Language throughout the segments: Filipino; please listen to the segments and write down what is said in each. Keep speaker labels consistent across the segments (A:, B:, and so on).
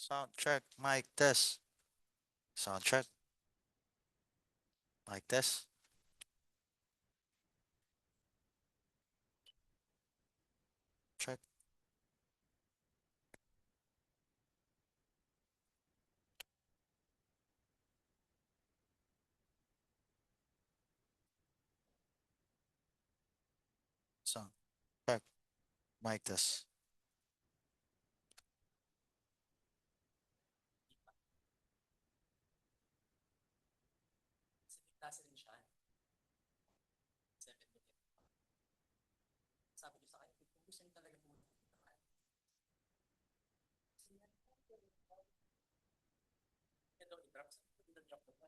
A: Sound check, mic test. Sound check, mic test. Check. Sound check, mic test.
B: Nasa rin siya. 7 minutes. Sabi ko sa kanya, kung gusto niyo talaga pumunta. Kaya daw i-drop. Sabi ko, i-drop ko pa.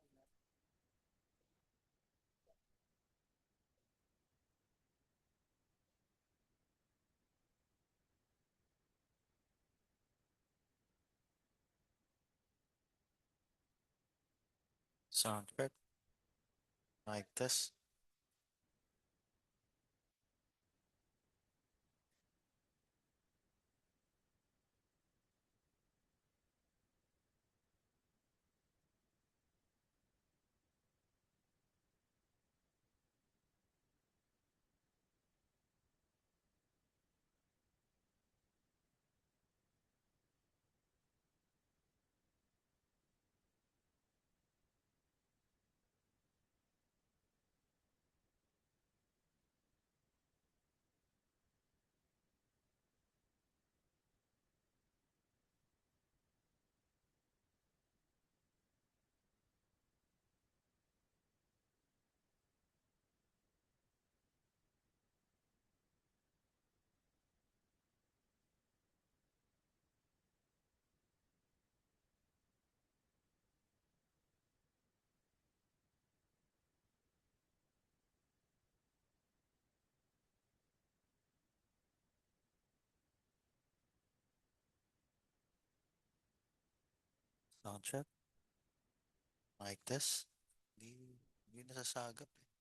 A: Sound check, mic test. Sound check, mic test. Hindi nasasagap eh.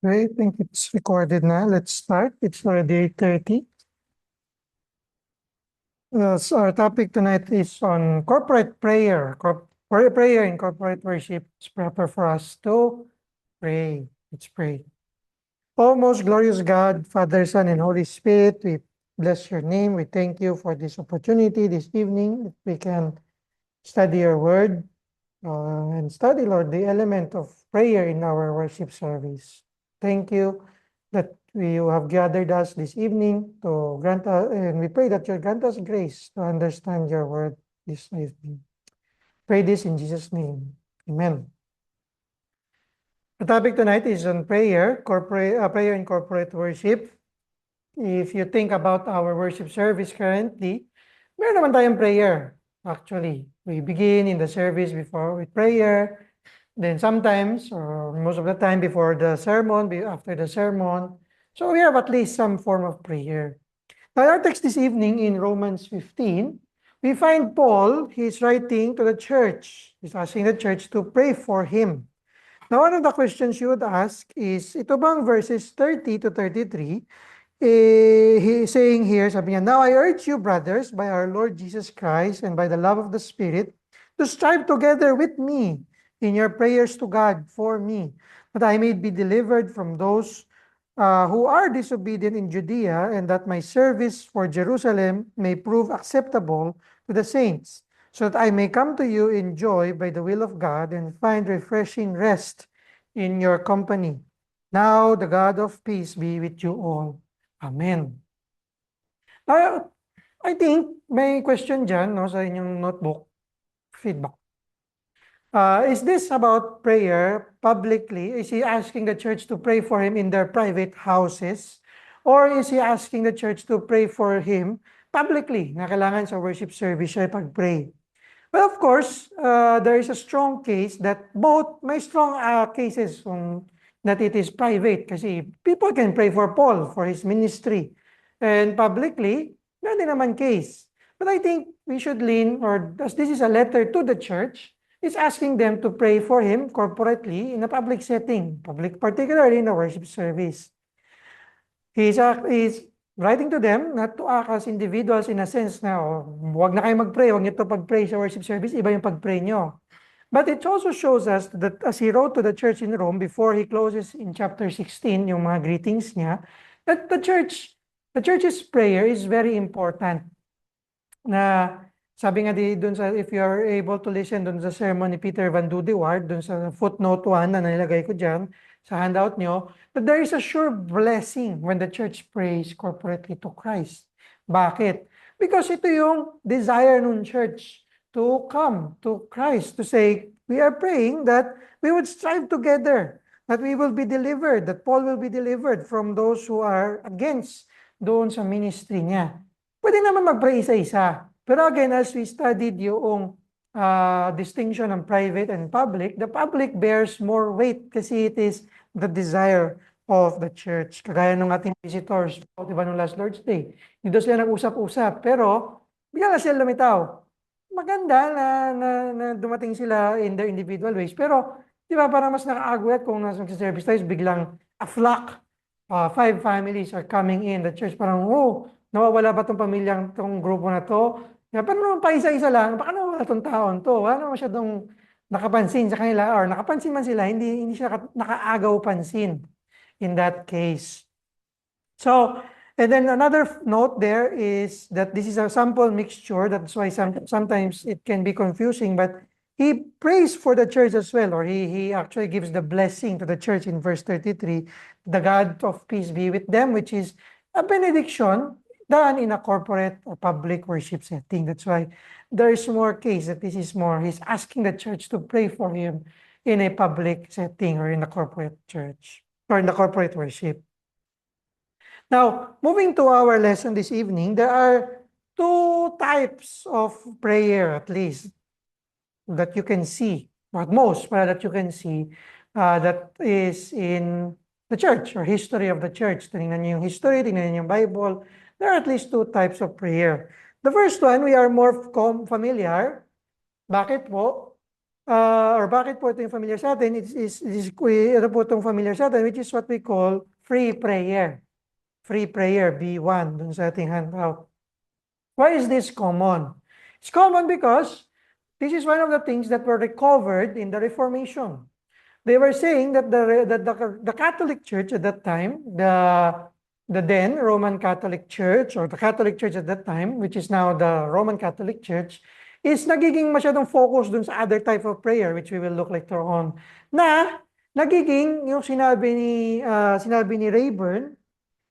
C: Okay, I think it's recorded now. Let's start. It's already 8:30. So our topic tonight is on corporate prayer. Prayer in corporate worship. It's proper for us to pray. Let's pray. Oh, most glorious God, Father, Son, and Holy Spirit, we bless your name. We thank you for this opportunity this evening that we can study your word and study, Lord, the element of prayer in our worship service. Thank you that you have gathered us this evening to grant us, and we pray that you grant us grace to understand your word this evening. Pray this in Jesus' name. Amen. The topic tonight is on prayer in corporate worship. If you think about our worship service currently, meron naman tayong prayer. Actually, we begin in the service before with prayer. Then sometimes, or most of the time before the sermon, after the sermon. So we have at least some form of prayer. Now, our text this evening in Romans 15 we find Paul, he's writing to the church. He's asking the church to pray for him. Now, one of the questions you would ask is, ito bang verses 30 to 33, he's saying here, sabi niya, now I urge you, brothers, by our Lord Jesus Christ and by the love of the Spirit, to strive together with me in your prayers to God for me, that I may be delivered from those who are disobedient in Judea, and that my service for Jerusalem may prove acceptable to the saints, so that I may come to you in joy by the will of God and find refreshing rest in your company. Now the God of peace be with you all. Amen. I think may question dyan, no, sa inyong notebook, feedback. Is this about prayer publicly? Is he asking the church to pray for him in their private houses? Or is he asking the church to pray for him publicly, na kailangan sa worship service siya pag-pray? Well, of course, there is a strong case that may strong cases that it is private kasi people can pray for Paul for his ministry. And publicly, meron din naman case. But I think we should lean, or as this is a letter to the church, is asking them to pray for him corporately in a public setting, particularly in a worship service. He's writing to them not to act as individuals in a sense na, huwag na kayo mag-pray, huwag niyo to pag-pray sa worship service, iba yung pag-pray nyo. But it also shows us that as he wrote to the church in Rome, before he closes in chapter 16, yung mga greetings niya, that the church's prayer is very important. Na sabi nga dun sa, if you are able to listen dun sa sermon ni Peter Van Dudeward, dun sa footnote 1 na nilagay ko dyan, sa handout nyo, that there is a sure blessing when the church prays corporately to Christ. Bakit? Because ito yung desire ng church to come to Christ, to say, we are praying that we would strive together, that we will be delivered, that Paul will be delivered from those who are against doon sa ministry niya. Pwede naman mag-pray isa-isa. Pero again, as we studied yung distinction ng private and public, the public bears more weight kasi it is the desire of the church. Kagaya ng ating visitors, diba nung last Lord's Day. Dito sila nag-usap-usap, pero bigla sila lumitaw. Maganda na dumating sila in their individual ways. Pero, di ba, parang mas nakaaguat kung nasa service tayo, biglang a flock, 5 families are coming in the church. Parang, nawawala ba itong pamilyang, itong grupo na to? Pero naman pa isa-isa lang, baka nawawala itong taon to. Wala masyadong nakapansin sa kanila, or nakapansin man sila, hindi siya nakaagaw pansin in that case. So, and then another note there is that this is a sample mixture. That's why sometimes it can be confusing, but he prays for the church as well, or he actually gives the blessing to the church in verse 33, the God of peace be with them, which is a benediction done in a corporate or public worship setting. That's why there is more case that this is more, he's asking the church to pray for him in a public setting or in a corporate church or in the corporate worship. Now, moving to our lesson this evening, there are 2 types of prayer at least that you can see, or at most, that you can see that is in the church or history of the church. Tingnan niyo yung history, tingnan niyo yung Bible. There are at least 2 types of prayer. The first one, we are more familiar. Bakit po? Or bakit po ito yung familiar sa atin? Ito po itong familiar sa atin, which is what we call free prayer. Free prayer, B1, dun sa ating handout. Why is this common? It's common because this is one of the things that were recovered in the Reformation. They were saying that the Catholic Church at that time, the then Roman Catholic Church, or the Catholic Church at that time, which is now the Roman Catholic Church, is nagiging masyadong focus dun sa other type of prayer, which we will look later on, na nagiging yung sinabi ni Rayburn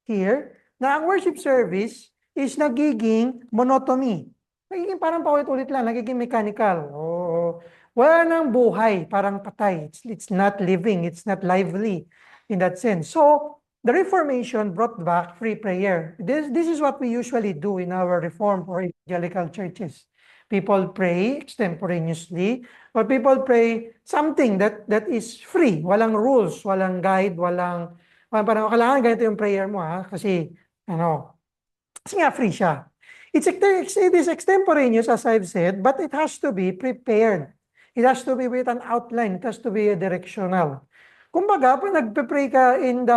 C: here, na ang worship service is nagiging monotony. Nagiging parang paulit-ulit lang, nagiging mechanical. Wala nang buhay, parang patay. It's not living, it's not lively in that sense. So, the Reformation brought back free prayer. This is what we usually do in our Reformed or evangelical churches. People pray extemporaneously, or people pray something that is free. Walang rules, walang guide, parang kailangan ganito yung prayer mo kasi nga free siya. It is extemporaneous, as I've said, but it has to be prepared. It has to be with an outline. It has to be directional. Kumbaga, pag nagpe-pray ka in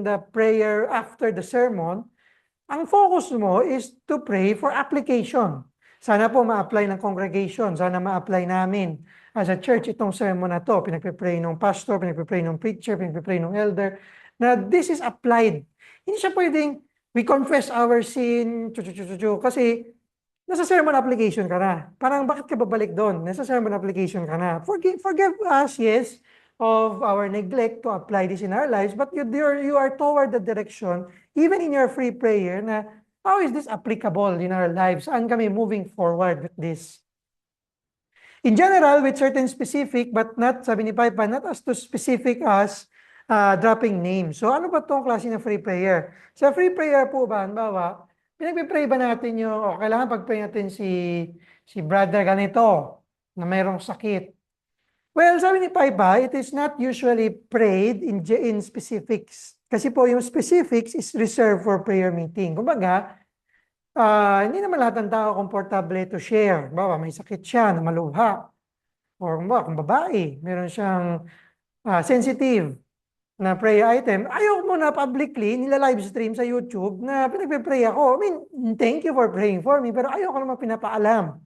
C: the prayer after the sermon, ang focus mo is to pray for application. Sana po ma-apply ng congregation. Sana ma-apply namin as a church itong sermon na to. Pinagpe-pray ng pastor, pinagpe-pray ng preacher, pinagpe-pray ng elder, na this is applied. Hindi siya pwedeng we confess our sin, kasi nasa sermon application ka na. Parang bakit ka babalik doon? Nasa sermon application ka na. Forgive us, yes, of our neglect to apply this in our lives, but you are toward the direction, even in your free prayer, na how is this applicable in our lives? Saan kami moving forward with this? In general, with certain specific, but not, sabi ni Paipa, not as too specific as dropping names. So ano ba itong klase ng free prayer? Sa free prayer po ba, halimbawa, pinagpipray ba natin yung, kailangan pag-pray natin si brother ganito, na mayroong sakit. Well, sabi ni Paipa, it is not usually prayed in specifics. Kasi po yung specifics is reserved for prayer meeting. Kumbaga, hindi naman lahat ng tao komportable to share. Bawa, may sakit siya na maluha. Or kung babae, meron siyang sensitive na prayer item. Ayaw mo na publicly, nila-live stream sa YouTube na pinagpe-pray ako. I mean, thank you for praying for me, pero ayaw ko naman pinapaalam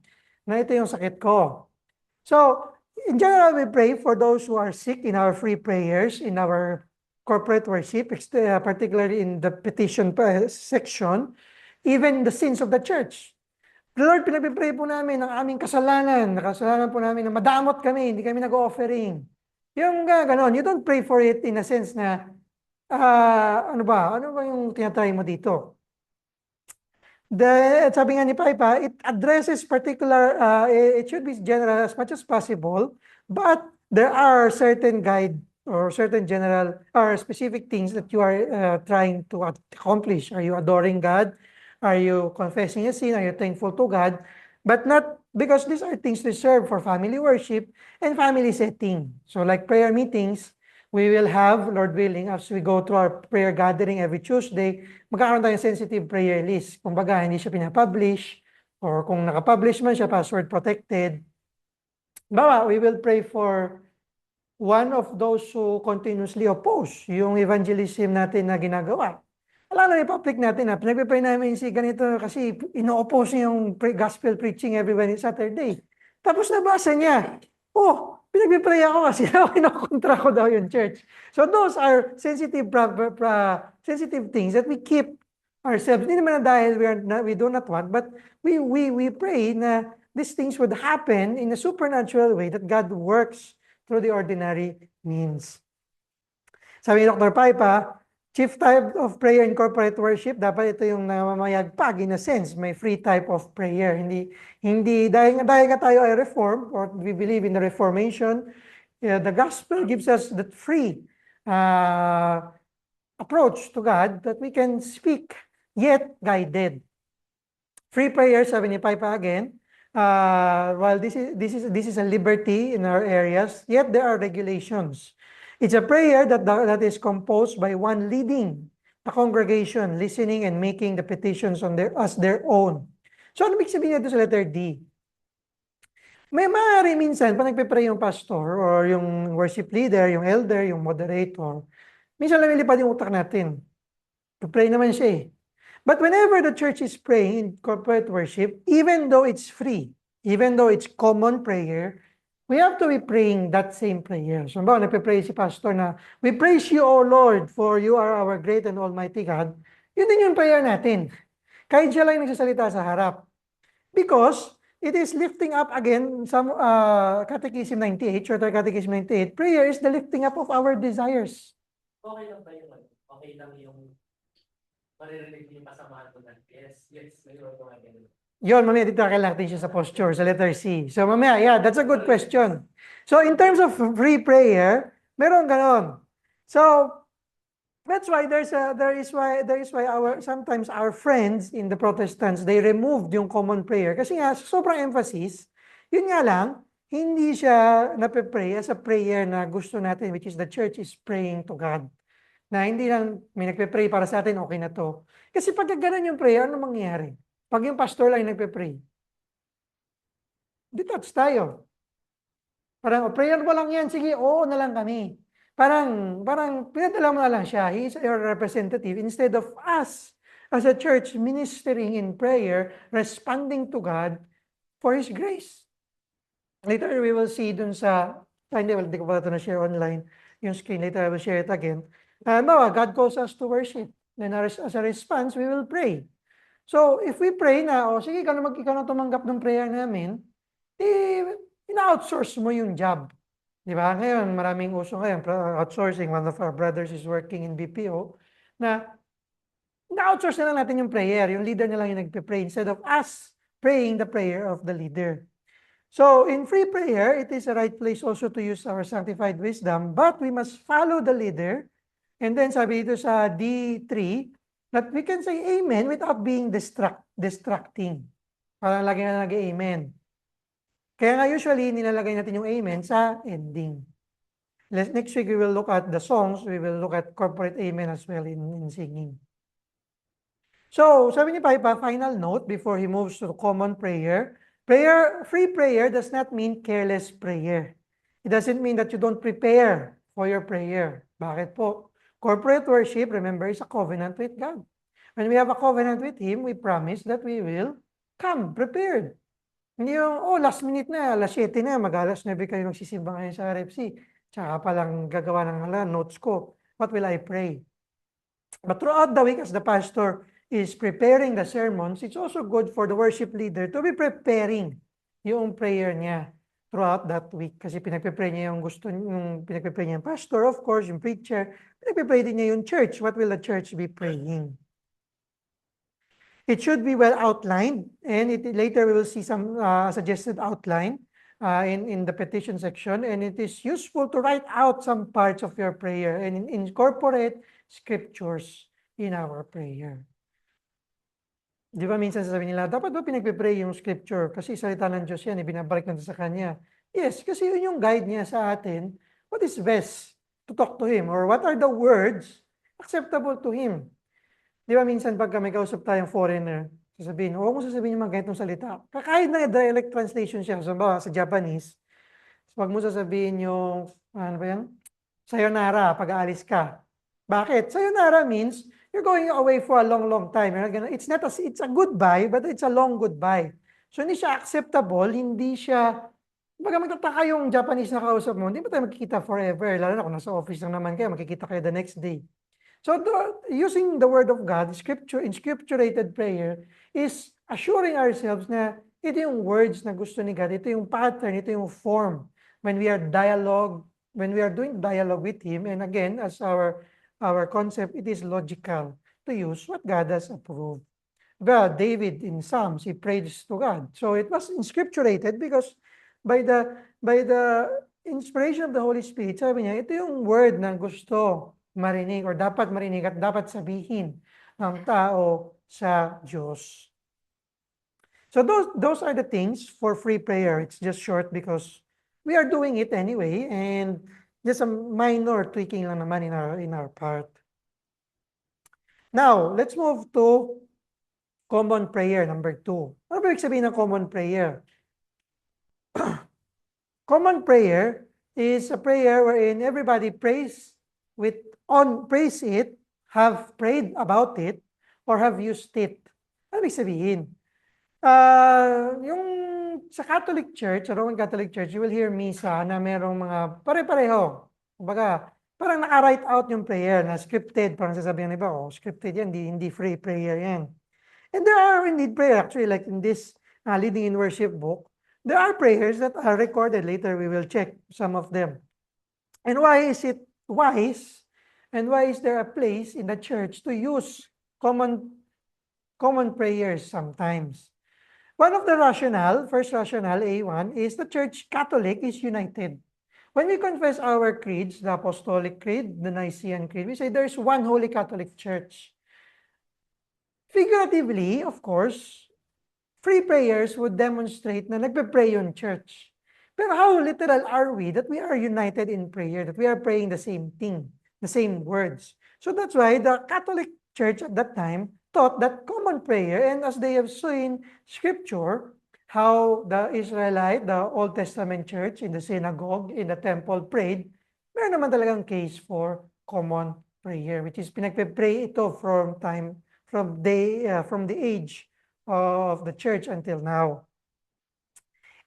C: na ito yung sakit ko. So, in general, we pray for those who are sick in our free prayers, in our corporate worship, particularly in the petition section, even the sins of the church. Lord, pinagpipray po namin ang aming kasalanan po namin na madamot kami, hindi kami nag-offering. Yung ganon, you don't pray for it in a sense na, ano ba yung tinatry mo dito? Sabi nga ni Paipa, it addresses particular, it should be general as much as possible, but there are certain guide or certain general or specific things that you are trying to accomplish. Are you adoring God? Are you confessing a sin? Are you thankful to God? But not because these are things reserved for family worship and family setting. So like prayer meetings, we will have, Lord willing, as we go through our prayer gathering every Tuesday, magkakaroon tayong sensitive prayer list. Kung baga, hindi siya pinapublish, or kung nakapublish man siya, password protected. Bawa, we will pray for one of those who continuously oppose yung evangelism natin na ginagawa. Alam na i-public natin na pinagpipray namin si ganito kasi ino-oppose niya yung gospel preaching every Saturday. Tapos nabasa niya, pinagpipray ako kasi kinokontra ko daw yung church. So those are sensitive sensitive things that we keep ourselves. Hindi naman na dahil we do not want, but we pray na these things would happen in a supernatural way that God works through the ordinary means. Sabi ni Dr. Paipa, chief type of prayer in corporate worship, dapat ito yung namamayagpag in a sense, may free type of prayer. Hindi dahil nga tayo ay reform or we believe in the reformation, the gospel gives us that free approach to God that we can speak yet guided. Free prayer, sabi ni Paipa again, while this is a liberty in our areas, yet there are regulations. It's a prayer that is composed by one leading the congregation, listening and making the petitions as their own. So ano ibig sabihin nito sa letter D? May maaari minsan, pag nagpe-pray yung pastor or yung worship leader, yung elder, yung moderator, minsan lumilipad yung utak natin. Pray naman siya eh. But whenever the church is praying in corporate worship, even though it's free, even though it's common prayer, we have to be praying that same prayer. So, nagpe-pray si pastor na, we praise you, O Lord, for you are our great and almighty God. Yun din yung prayer natin. Kahit siya lang nagsasalita sa harap. Because it is lifting up again, some Catechism 98, Shorter Catechism 98, prayer is the lifting up of our desires.
B: Okay lang ba yung okay lang yung maririnig yung kasamaan ko na yes, mayroon ko nga ganun.
C: Yun, mamaya dito natin siya sa posture, sa letter C. So mamaya, yeah, that's a good question. So in terms of free prayer, meron ganon. So that's why there is why sometimes our friends in the Protestants, they removed yung common prayer. Kasi nga, sobrang emphasis, yun nga lang, hindi siya napipray as a prayer na gusto natin, which is the church is praying to God. Na hindi lang may nagpe-pray para sa atin, okay na to. Kasi pag gano'n yung prayer, ano mangyayari? Pag yung pastor lang yung nagpe-pray. Detach tayo. Parang, prayer mo lang yan, sige, oo na lang kami. Parang pinadala mo na lang siya. He is your representative instead of us as a church ministering in prayer, responding to God for His grace. Later we will see dun sa, hindi ko pala ito na-share online, yung screen, later I will share it again. God calls us to worship. Then as a response, we will pray. So if we pray na, sige, ikaw na tumanggap ng prayer namin, ina-outsource mo yung job. Di ba? Ngayon, maraming uso ngayon, outsourcing. One of our brothers is working in BPO, na na-outsource na lang natin yung prayer. Yung leader na lang yung nagpe-pray instead of us praying the prayer of the leader. So, in free prayer, it is a right place also to use our sanctified wisdom, but we must follow the leader. And then sabi dito sa D3, that we can say amen without being distracting. Parang lagi na nag-amen. Kaya nga usually, nilalagay natin yung amen sa ending. Next week, we will look at the songs. We will look at corporate amen as well in singing. So, sabi ni Paipa, final note before he moves to common prayer. Free prayer does not mean careless prayer. It doesn't mean that you don't prepare for your prayer. Bakit po? Corporate worship, remember, is a covenant with God. When we have a covenant with Him, we promise that we will come prepared. Hindi yung, last minute na, alas 7 na, mag-alas 9 kayo nagsisimba ngayon sa RFC. Tsaka palang gagawa ng notes ko. What will I pray? But throughout the week, as the pastor is preparing the sermons, it's also good for the worship leader to be preparing yung prayer niya throughout that week. Kasi pinagpe-pray niya yung pinagpe-pray niya yung pastor, of course, yung preacher. Pinagpe-pray din niya yung church. What will the church be praying? It should be well outlined, and later we will see some suggested outline in the petition section, and it is useful to write out some parts of your prayer and incorporate scriptures in our prayer. Di ba minsan sasabihin nila, dapat ba pinagpe-pray yung scripture? Kasi salita ng Diyos yan, ibinabalik natin sa Kanya. Yes, kasi yun yung guide niya sa atin. What is best to talk to Him? Or what are the words acceptable to Him? Di ba minsan pagka may kausap tayong foreigner, sasabihin, huwag mo sasabihin yung mga ganitong salita. Kahit na dialect translation siya, sa Japanese, huwag mo sasabihin yung, ano ba yan? Sayonara, pag-aalis ka. Bakit? Sayonara means, you're going away for a long, long time. It's a goodbye, but it's a long goodbye. So hindi siya acceptable, hindi siya, baga magtataka yung Japanese na kausap mo, hindi ba tayo magkikita forever? Lalo na kung nasa office lang naman kayo, magkikita kayo the next day. So using the word of God, inscripturated prayer, is assuring ourselves na ito yung words na gusto ni God, ito yung pattern, ito yung form when we are doing dialogue with Him. And again, as our concept, it is logical to use what God has approved. Well, David in Psalms, he prays to God. So it was inscripturated because by the inspiration of the Holy Spirit, sabi niya, ito yung word na gusto marinig or dapat marinig at dapat sabihin ng tao sa Diyos. So those are the things for free prayer. It's just short because we are doing it anyway, and just a minor tweaking lang naman in our part. Now, let's move to common prayer number 2. Ano ba ibig sabihin ng common prayer? Common prayer is a prayer wherein everybody prays it, have prayed about it, or have used it. Ano ibig sabihin? Yung sa Catholic Church, sa Roman Catholic Church, you will hear misa na merong mga pare-pareho. Kumbaga, parang naka-write out yung prayer na scripted. Parang sasabihin ng iba, scripted yan, hindi free prayer yan. And there are indeed prayer, actually, like in this Leading in Worship book, there are prayers that are recorded. Later, we will check some of them. And why is it wise? And why is there a place in the church to use common prayers sometimes? One of the first rationale, A1, is the Church Catholic is united. When we confess our creeds, the Apostolic Creed, the Nicene Creed, we say there is one Holy Catholic Church. Figuratively, of course, free prayers would demonstrate na nagpe-pray yung church. Pero how literal are we that we are united in prayer, that we are praying the same thing, the same words? So that's why the Catholic Church at that time taught that common prayer, and as they have seen scripture, how the Israelite, the Old Testament church in the synagogue, in the temple prayed, meron naman talagang case for common prayer, which is pinagpe-pray ito from the age of the church until now.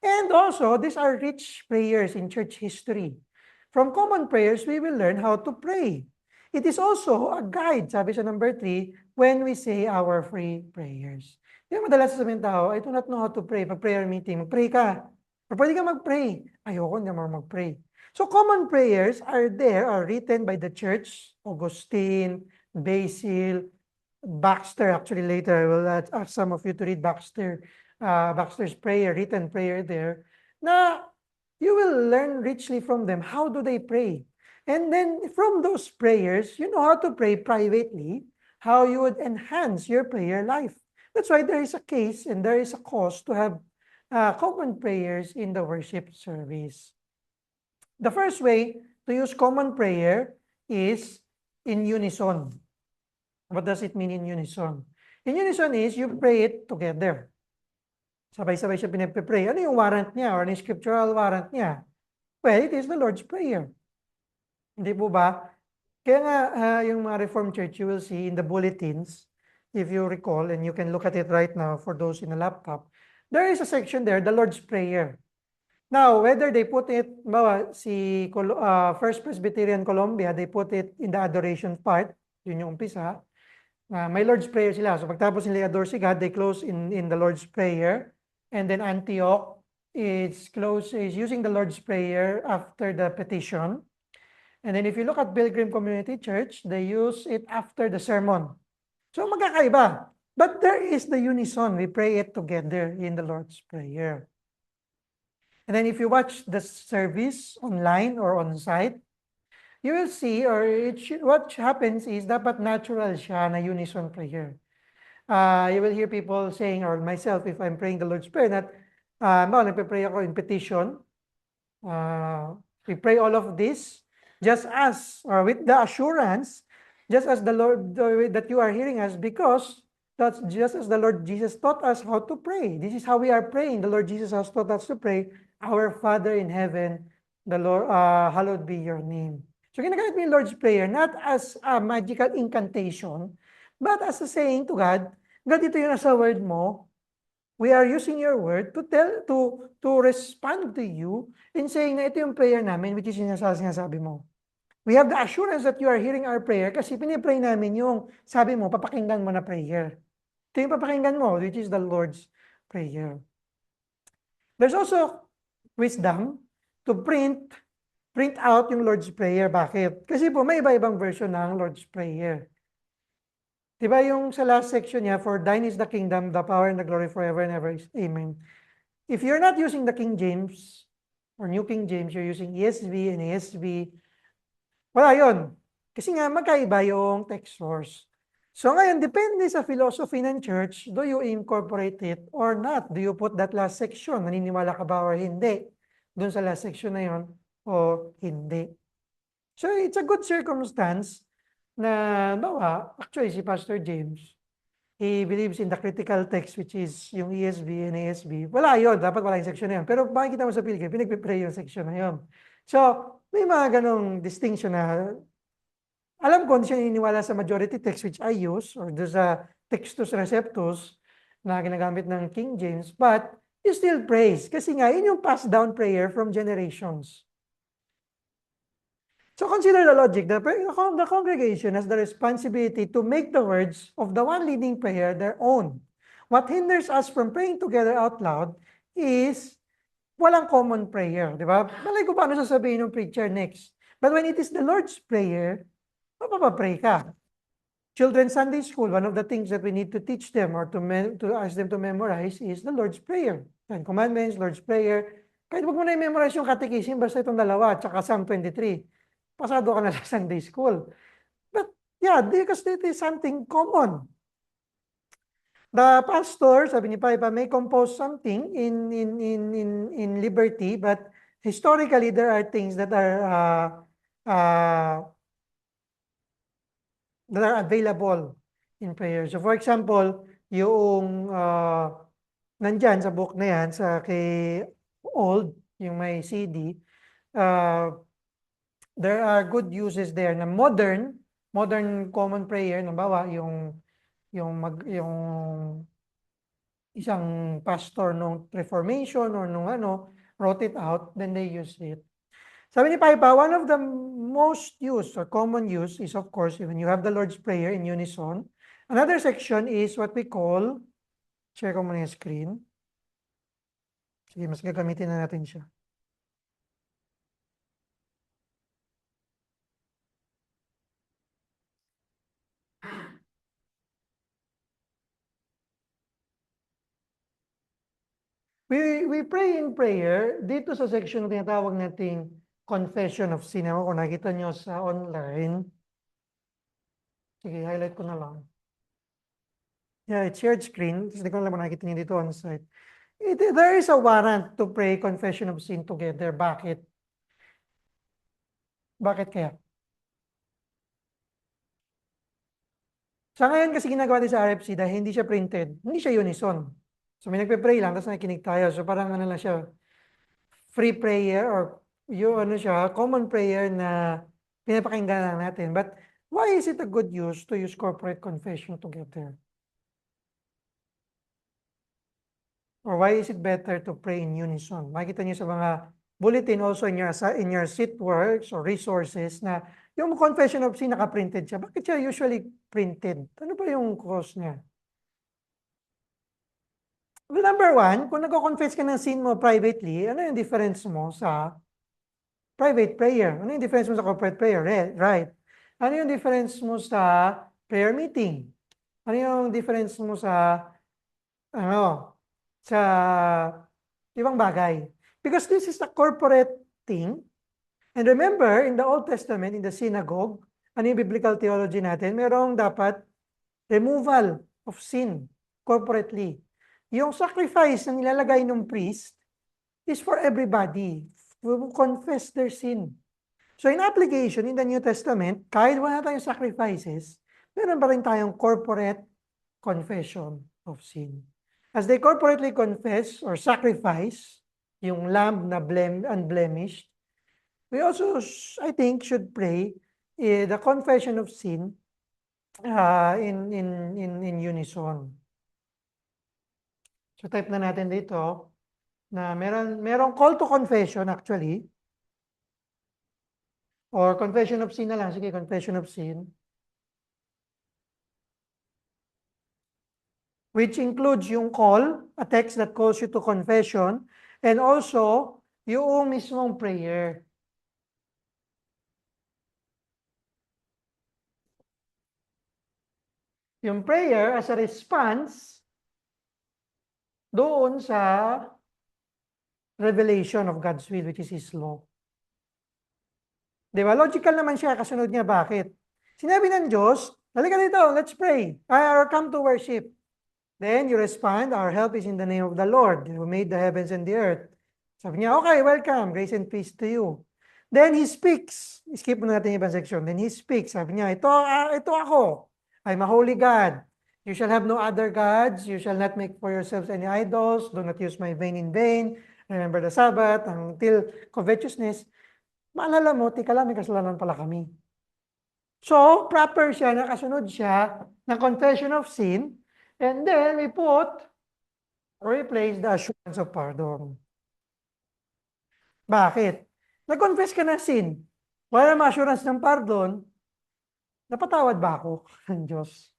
C: And also, these are rich prayers in church history. From common prayers, we will learn how to pray. It is also a guide, sabi sa number 3, when we say our free prayers. Yung madalas sasabihin tao, I do not know how to pray. Pag prayer meeting, mag-pray ka. Or pwede ka mag-pray. Ayoko, hindi naman mag-pray. So common prayers are written by the church, Augustine, Basil, Baxter. Actually, later I will ask some of you to read Baxter's prayer, written prayer there, na you will learn richly from them. How do they pray? And then from those prayers, you know how to pray privately, how you would enhance your prayer life. That's why there is a case and there is a cause to have common prayers in the worship service. The first way to use common prayer is in unison. What does it mean in unison? In unison is you pray it together. Sabay-sabay siya pinagpe-pray. Ano yung warrant niya or yung scriptural warrant niya? Well, it is the Lord's Prayer. Hindi po ba? Kaya nga, yung mga Reformed Church, you will see in the bulletins, if you recall, and you can look at it right now for those in a laptop, there is a section there, the Lord's Prayer. Now, whether they put it, First Presbyterian Columbia, they put it in the adoration part, yun yung umpisa, may Lord's Prayer sila. So pagtapos nila adore si God, they close in the Lord's Prayer. And then Antioch is using the Lord's Prayer after the petition. And then if you look at Pilgrim Community Church, they use it after the sermon. So magkakaiba. But there is the unison. We pray it together in the Lord's Prayer. And then if you watch the service online or on site, you will see, what happens is dapat natural siya na unison prayer. You will hear people saying, or myself, if I'm praying the Lord's Prayer, that, nagpe-pray ako in petition. We pray all of this, just as, or with the assurance, just as the Lord, that you are hearing us, because that's just as the Lord Jesus taught us how to pray. This is how we are praying. The Lord Jesus has taught us to pray, Our Father in heaven, the Lord, hallowed be your name. So ginagamit mo yung Lord's Prayer, not as a magical incantation, but as a saying to God, God, ito yung nasa word mo. We are using your word to respond to you in saying na ito yung prayer namin, which is yung sinasabi mo. We have the assurance that you are hearing our prayer kasi pinipray namin yung sabi mo, papakinggan mo na prayer. Ito yung papakinggan mo, which is the Lord's Prayer. There's also wisdom to print out yung Lord's Prayer. Bakit? Kasi po may iba-ibang version ng Lord's Prayer. Diba yung sa last section niya, for thine is the kingdom, the power, and the glory forever and ever. Amen. If you're not using the King James or New King James, you're using ESV and ASV, wala yun. Kasi nga magkaiba yung text source. So ngayon, depende sa philosophy ng church, do you incorporate it or not? Do you put that last section? Naniniwala ka ba or hindi? Doon sa last section na yun o hindi? So it's a good circumstance na actually si Pastor James, he believes in the critical text which is yung ESV and ASV. Wala yun, dapat wala yung section na yun. Pero makikita mo sa Pilgrim, pinagpipray yung section na yun. So, may mga ganong distinction na alam ko, hindi siya naniniwala sa majority text which I use or do sa Textus Receptus na ginagamit ng King James, but he still prays. Kasi nga, yun yung passed down prayer from generations. So consider the logic. The congregation has the responsibility to make the words of the one leading prayer their own. What hinders us from praying together out loud is walang common prayer. Di ba? Malay ko paano sasabihin ng preacher next. But when it is the Lord's Prayer, mapapapray ka. Children's Sunday School, one of the things that we need to teach them or to ask them to memorize is the Lord's Prayer. Ten Commandments, Lord's Prayer. Kahit wag mo na i-memorize yung catechism, basta itong dalawa, tsaka Psalm 23. Pasado ka na sa Sunday School. But yeah, because it is something common. The pastor, sabi ni Paipa, may compose something in liberty, but historically there are things that are available in prayer. So for example, yung nandyan sa book na yan, sa kay Old, yung may CD, there are good uses there na modern common prayer, nabawa yung isang pastor nung Reformation or nung ano, wrote it out, then they use it. Sabi ni Paipa, one of the most used or common use is of course when you have the Lord's Prayer in unison. Another section is what we call, share ko muna yung screen. Sige, mas gagamitin na natin siya. We pray in prayer dito sa section na tinatawag nating confession of sin. Ewan ko, nakita nyo sa online. Sige, highlight ko na lang. Yeah, it's shared screen. Hindi ko alam kung nakikita nyo dito on site. There is a warrant to pray confession of sin together. Bakit? Bakit kaya? Sa ngayon kasi ginagawa din sa RFC dahil hindi siya printed, hindi siya unison. So may nagpe-pray lang, tapos nakikinig tayo. So parang ano lang siya, free prayer or yung ano siya, common prayer na pinapakinggan lang natin. But why is it a good use to use corporate confession together? Or why is it better to pray in unison? Makikita niyo sa mga bulletin also in your seat works or resources na yung confession of sin naka-printed siya. Bakit siya usually printed? Ano ba yung cause niya? Well, number one, kung nagko-confess ka ng sin mo privately, ano yung difference mo sa private prayer? Ano yung difference mo sa corporate prayer? Right. Ano yung difference mo sa prayer meeting? Ano yung difference mo sa sa ibang bagay? Because this is a corporate thing. And remember, in the Old Testament, in the synagogue, ano yung biblical theology natin? Merong dapat removal of sin corporately. Yung sacrifice na nilalagay ng priest is for everybody who confess their sin. So in application, in the New Testament, kahit wala tayong sacrifices, meron pa rin tayong corporate confession of sin. As they corporately confess or sacrifice yung lamb na unblemished, we also, I think, should pray the confession of sin in unison. So type na natin dito na merong call to confession actually. Or confession of sin na lang. Sige, confession of sin. Which includes yung call, a text that calls you to confession, and also yung mismong prayer. Yung prayer as a response doon sa revelation of God's will, which is His law. Di ba? Logical naman siya, kasunod niya. Bakit? Sinabi ng Diyos, halika dito, let's pray. Or come to worship. Then you respond, our help is in the name of the Lord, who made the heavens and the earth. Sabi niya, okay, welcome, grace and peace to you. Then He speaks. Skip mo natin yung ibang section. Then He speaks. Sabi niya, ito ako. I'm a holy God. You shall have no other gods. You shall not make for yourselves any idols. Do not use my name in vain. Remember the Sabbath until covetousness. Maalala mo, tika lang, may kasalanan pala kami. So, proper siya, nakasunod siya ng confession of sin. And then we put or replace the assurance of pardon. Bakit? Nag-confess ka ng sin. Wala na assurance ng pardon. Napatawad ba ako ng Diyos?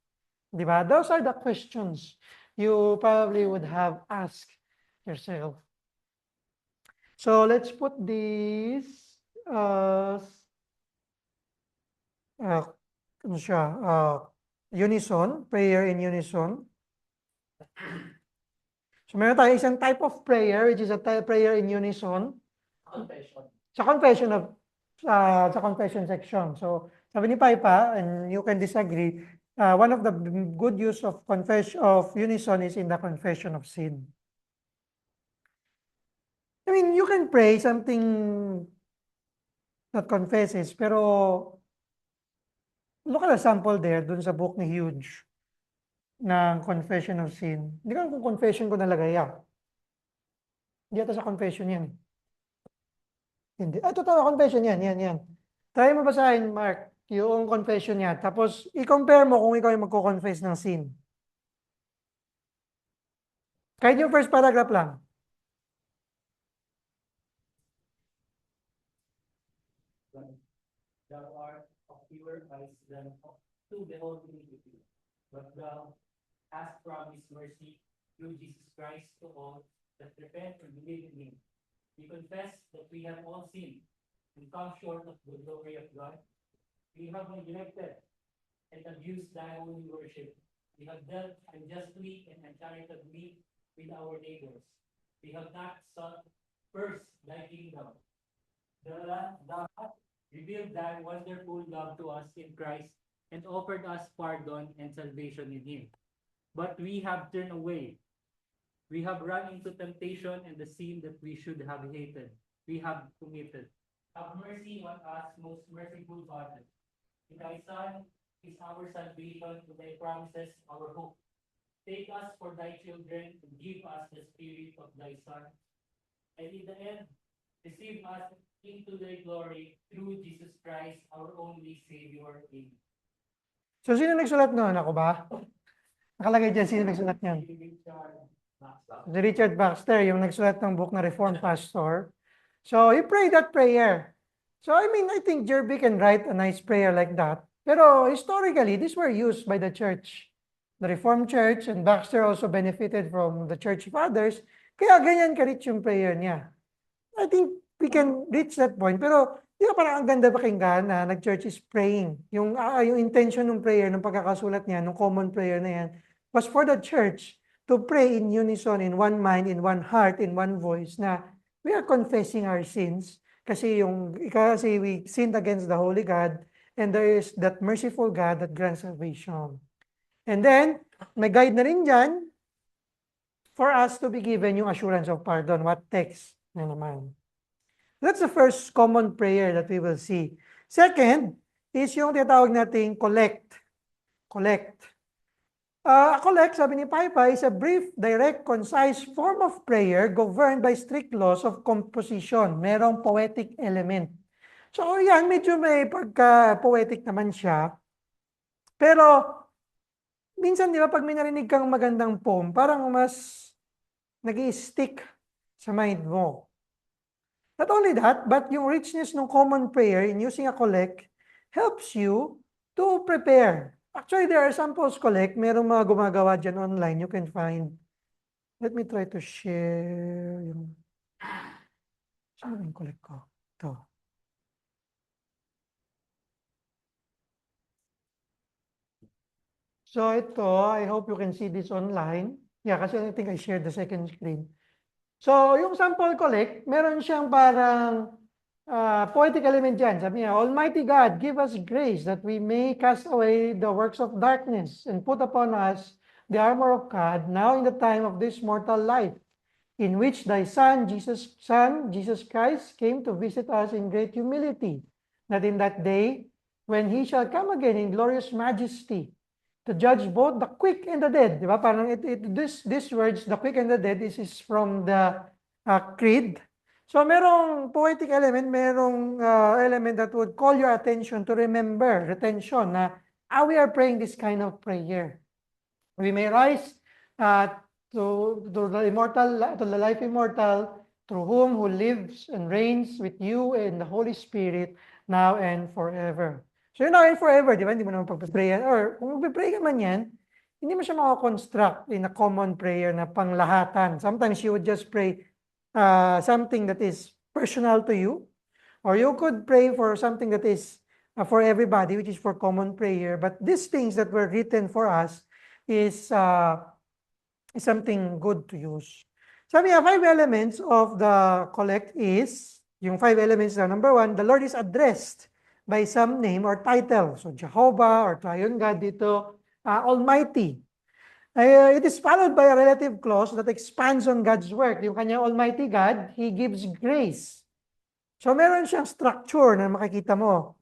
C: Di ba? Those are the questions you probably would have asked yourself. So let's put this unison, prayer in unison. So meron tayo isang type of prayer which is a prayer in unison.
B: Confession.
C: Sa confession section. So sabi ni Paipa, and you can disagree, one of the good use of unison is in the confession of sin. I mean, you can pray something that confesses, pero look at a sample there, dun sa book ni Huge. ng confession of sin. Hindi ko kung confession ko nalagay Hindi ata sa confession yan. Hindi. Totoo, confession yan. Yan. Try mo basahin, Mark, yung confession niya. Tapos, i-compare mo kung ikaw yung magko-confess ng sin. Kahit yung first paragraph lang.
B: Thou art of purer eyes than to behold iniquity, but thou hast promised mercy through Jesus Christ to all that repent and believe in him. We confess that we have all sinned and come short of the glory of God. We have neglected and abused thy holy worship. We have dealt unjustly and uncharitably with our neighbors. We have not sought first thy kingdom. Thou hast revealed thy wonderful love to us in Christ and offered us pardon and salvation in him. But we have turned away. We have run into temptation and the sin that we should have hated. We have committed. Have mercy on us, most merciful Father. In thy Son is our salvation, to thy promises our hope. Take us for thy children and give us the spirit of thy Son. And in the end, receive us into thy glory through Jesus Christ, our only Savior. Amen.
C: So, sino nagsulat noon? Ako ba? Nakalagay dyan, sino nagsulat niyan? Si Richard Baxter, yung nagsulat ng book na Reformed Pastor. So, he prayed that prayer. So, I think Jerby can write a nice prayer like that. Pero historically, these were used by the church. The Reformed Church, and Baxter also benefited from the church fathers. Kaya ganyan ka-rich yung prayer niya. I think we can reach that point. Pero, di ba parang ang ganda pakinggan na nag-church is praying. Yung intention ng prayer, ng pagkakasulat niya, ng common prayer na yan, was for the church to pray in unison, in one mind, in one heart, in one voice, na we are confessing our sins kasi we sinned against the holy God, and there is that merciful God that grants salvation. And then, may guide na rin dyan for us to be given yung assurance of pardon. What text na naman? That's the first common prayer that we will see. Second is yung tinatawag nating collect. Collect. Collect, sabi ni Paipa, is a brief, direct, concise form of prayer governed by strict laws of composition. Merong poetic element. So yan, medyo may pagka-poetic naman siya. Pero, minsan di ba pag may narinig kang magandang poem, parang mas nag-i-stick sa mind mo. Not only that, but yung richness ng common prayer in using a collect helps you to prepare. Actually, there are some post-collect. Merong mga gumagawa dyan online. You can find. Let me try to share yung... Saan yung collect ko? Ito. So ito, I hope you can see this online. Yeah, kasi I think I shared the second screen. So yung sample collect, meron siyang parang poetic element dyan. Sabi niya, Almighty God, give us grace that we may cast away the works of darkness and put upon us the armor of God now in the time of this mortal life, in which thy Son, Jesus Christ, came to visit us in great humility, that in that day, when he shall come again in glorious majesty, to judge both the quick and the dead. Diba? Parang these words, the quick and the dead, this is from the Creed. So merong poetic element, merong element that would call your attention to remember, retention, na we are praying this kind of prayer. We may rise to the immortal, to the life immortal, through whom who lives and reigns with you in the Holy Spirit, now and forever. So now and forever, di ba? Hindi mo naman pagpipray yan. Or kung magpipray ka man yan, hindi mo siya makakonstruct in a common prayer na panglahatan. Sometimes you would just pray something that is personal to you, or you could pray for something that is for everybody, which is for common prayer. But these things that were written for us is something good to use. Sabi niya, 5 elements of the collect is, yung 5 elements na, number 1, the Lord is addressed by some name or title. So Jehovah or Triune God dito, Almighty. It is followed by a relative clause that expands on God's work. Yung kanya Almighty God, He gives grace. So meron siyang structure na makikita mo.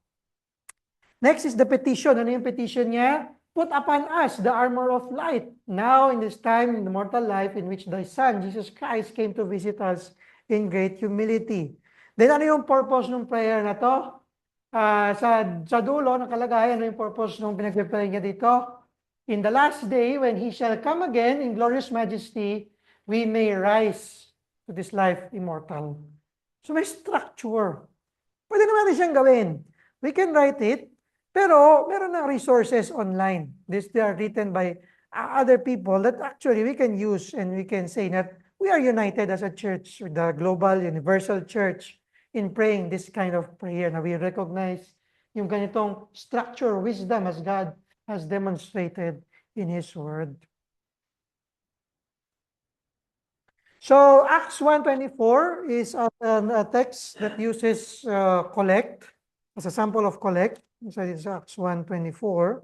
C: Next is the petition. Ano yung petition niya? put upon us the armor of light. Now, in this time, in the mortal life in which thy Son, Jesus Christ, came to visit us in great humility. Then ano yung purpose ng prayer na to? Sa dulo ng kalagayan, ano yung purpose ng pinag-pray niya dito? In the last day, when He shall come again in glorious majesty, we may rise to this life immortal. So may structure. Pwede naman siyang gawin. We can write it, pero meron ng resources online. They are written by other people that actually we can use and we can say that we are united as a church, with the global universal church, in praying this kind of prayer na we recognize yung ganitong structure, wisdom as God has demonstrated in His Word. So Acts 1:24 is a text that uses collect as a sample of collect. So it's Acts 1:24.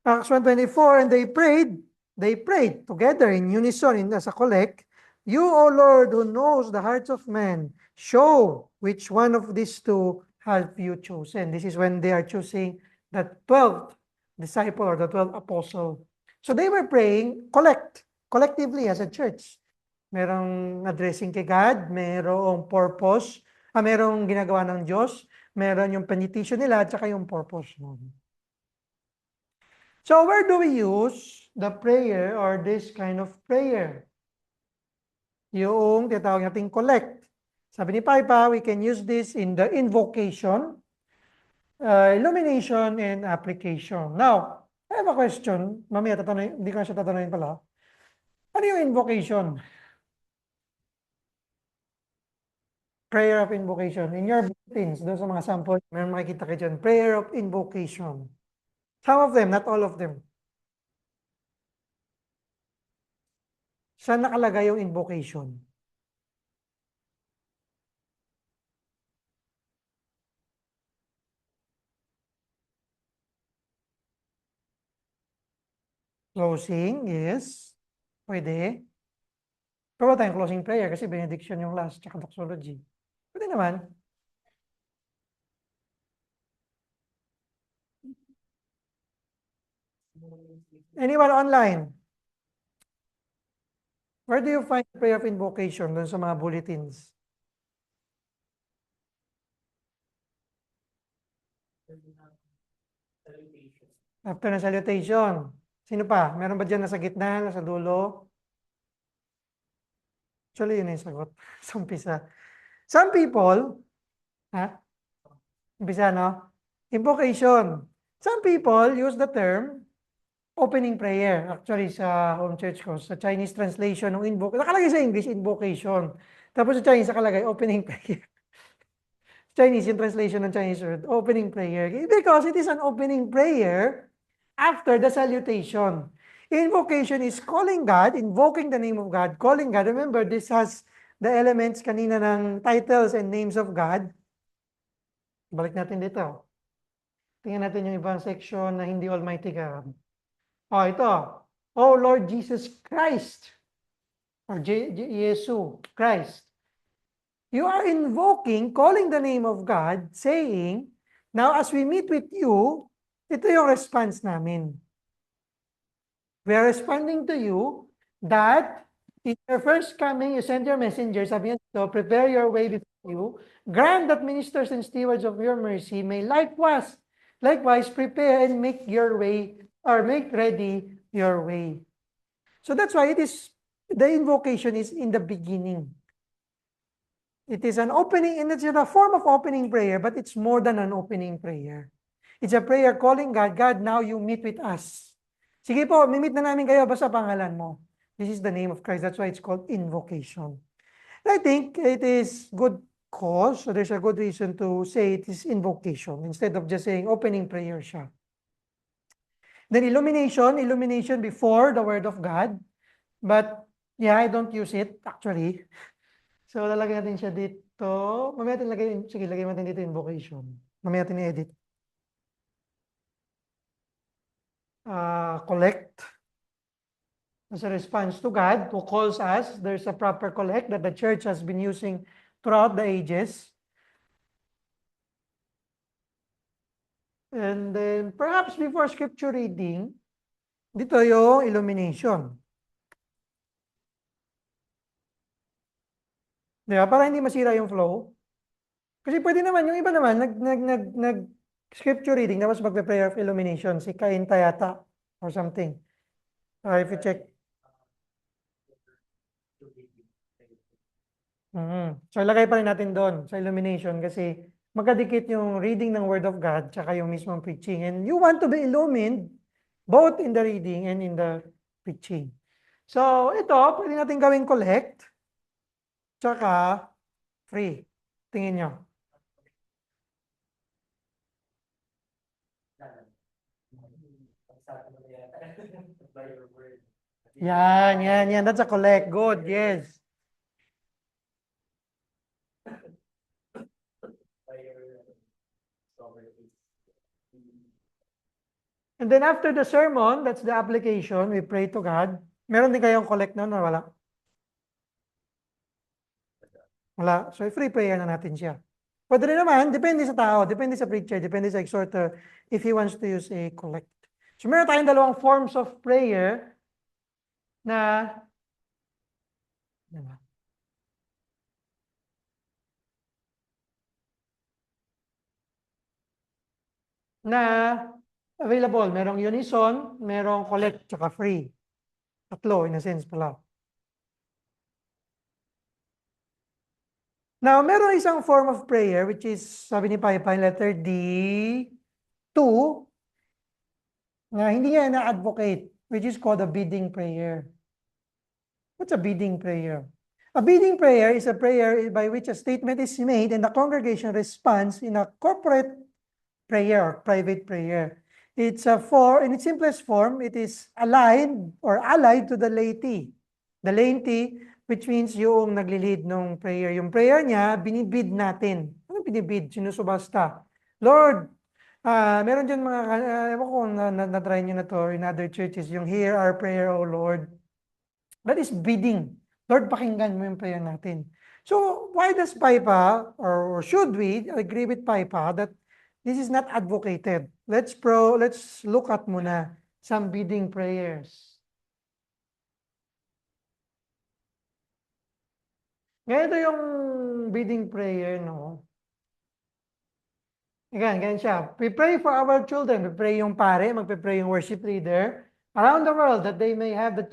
C: Acts 1:24, and they prayed together in unison as a collect. You, O Lord, who knows the hearts of men, show which one of these two have you chosen. This is when they are choosing the 12th disciple or the 12th apostle. So they were praying collectively as a church. Merong addressing kay God, merong purpose, merong ginagawa ng Diyos, meron yung petition nila, at saka yung purpose nun. So where do we use the prayer or this kind of prayer? Yung tinatawag nating collect. Sabi ni Paipa, we can use this in the invocation, illumination, and application. Now, I have a question. Mamaya tatanungin, hindi ko na siya tatanungin pala. Ano yung invocation? Prayer of invocation. In your bulletins, doon sa mga sample, meron makikita kayo dyan. Prayer of invocation. Some of them, not all of them. Saan nakalagay yung invocation? Closing, yes. Pwede. Pero tayong closing prayer kasi benediction yung last, tsaka doxology. Pwede naman. Anyone online? Where do you find prayer of invocation doon sa mga bulletins?
B: Salutation.
C: After na salutation. Sino pa? Meron ba dyan nasa gitna, nasa dulo? Actually, yun yung sagot. Sa umpisa. Some people, umpisa, no? Invocation. Some people use the term opening prayer. Actually, sa home church ko, sa Chinese translation ng invocation, nakalagay sa English, invocation. Tapos sa Chinese, nakalagay opening prayer. Chinese, yung translation ng Chinese word, opening prayer. Because it is an opening prayer after the salutation. Invocation is calling God, invoking the name of God, calling God. Remember, this has the elements kanina ng titles and names of God. Balik natin dito. Tingnan natin yung ibang section na hindi Almighty God. Oh, ito. Oh, Lord Jesus Christ. Or Jesu Christ. You are invoking, calling the name of God, saying, now as we meet with you, ito yung response namin. We are responding to you that in your first coming, you send your messengers, sabi niya, so prepare your way before you, grant that ministers and stewards of your mercy may likewise prepare and make your way, or make ready your way. So that's why the invocation is in the beginning. It is an opening, and it's in a form of opening prayer, but it's more than an opening prayer. It's a prayer calling God, God, now you meet with us. Sige po, mimit na namin kayo, basta pangalan mo. This is the name of Christ. That's why it's called invocation. And I think it is good cause, so there's a good reason to say it is invocation instead of just saying opening prayer siya. Then illumination before the word of God. But yeah, I don't use it actually. So lalagay natin siya dito. Mamaya natin lagay natin dito invocation. Mamaya natin i-edit. Collect. As a response to God who calls us, there's a proper collect that the church has been using throughout the ages. And then perhaps before scripture reading, dito yung illumination. Di ba? Para hindi masira yung flow. Kasi pwede naman, yung iba naman, nag scripture reading, tapos magpe-prayer of illumination, si Cain Tayata or something. If you check. So, ilagay pa rin natin doon sa illumination kasi magkadikit yung reading ng Word of God tsaka yung mismong preaching. And you want to be illumined both in the reading and in the preaching. So, ito, pwede natin gawing collect tsaka free. Tingin nyo. Yan. That's a collect. Good, yes. And then after the sermon, that's the application, we pray to God. Meron din kayong collect na wala? Wala. So, free prayer na natin siya. Pwede rin naman, depende sa tao, depende sa preacher, depende sa exhorter, if he wants to use a collect. So, meron tayong dalawang forms of prayer na available. Merong unison, merong collect, tsaka free. Tatlo, in a sense pala. Now, meron isang form of prayer, which is, sabi ni Paipai, letter D, 2, na hindi niya na-advocate, which is called a bidding prayer. What's a bidding prayer? A bidding prayer is a prayer by which a statement is made and the congregation responds in a corporate prayer, private prayer. It's in its simplest form, it is aligned or allied to the laity. The laity, which means yung nagli-lead ng prayer. Yung prayer niya, binibid natin. Ano binibid? Sinusubasta. Lord, meron dyan mga, ewan ko kung na-try nyo na to in other churches, yung hear our prayer, O Lord. That is bidding. Lord, pakinggan mo yung prayer natin. So, why does Paipa, or should we agree with Paipa that this is not advocated? Let's look at muna some bidding prayers. Ganito yung bidding prayer, no? Ganyan siya. We pray for our children. We pray yung pare, magpe-pray yung worship leader around the world that they may have the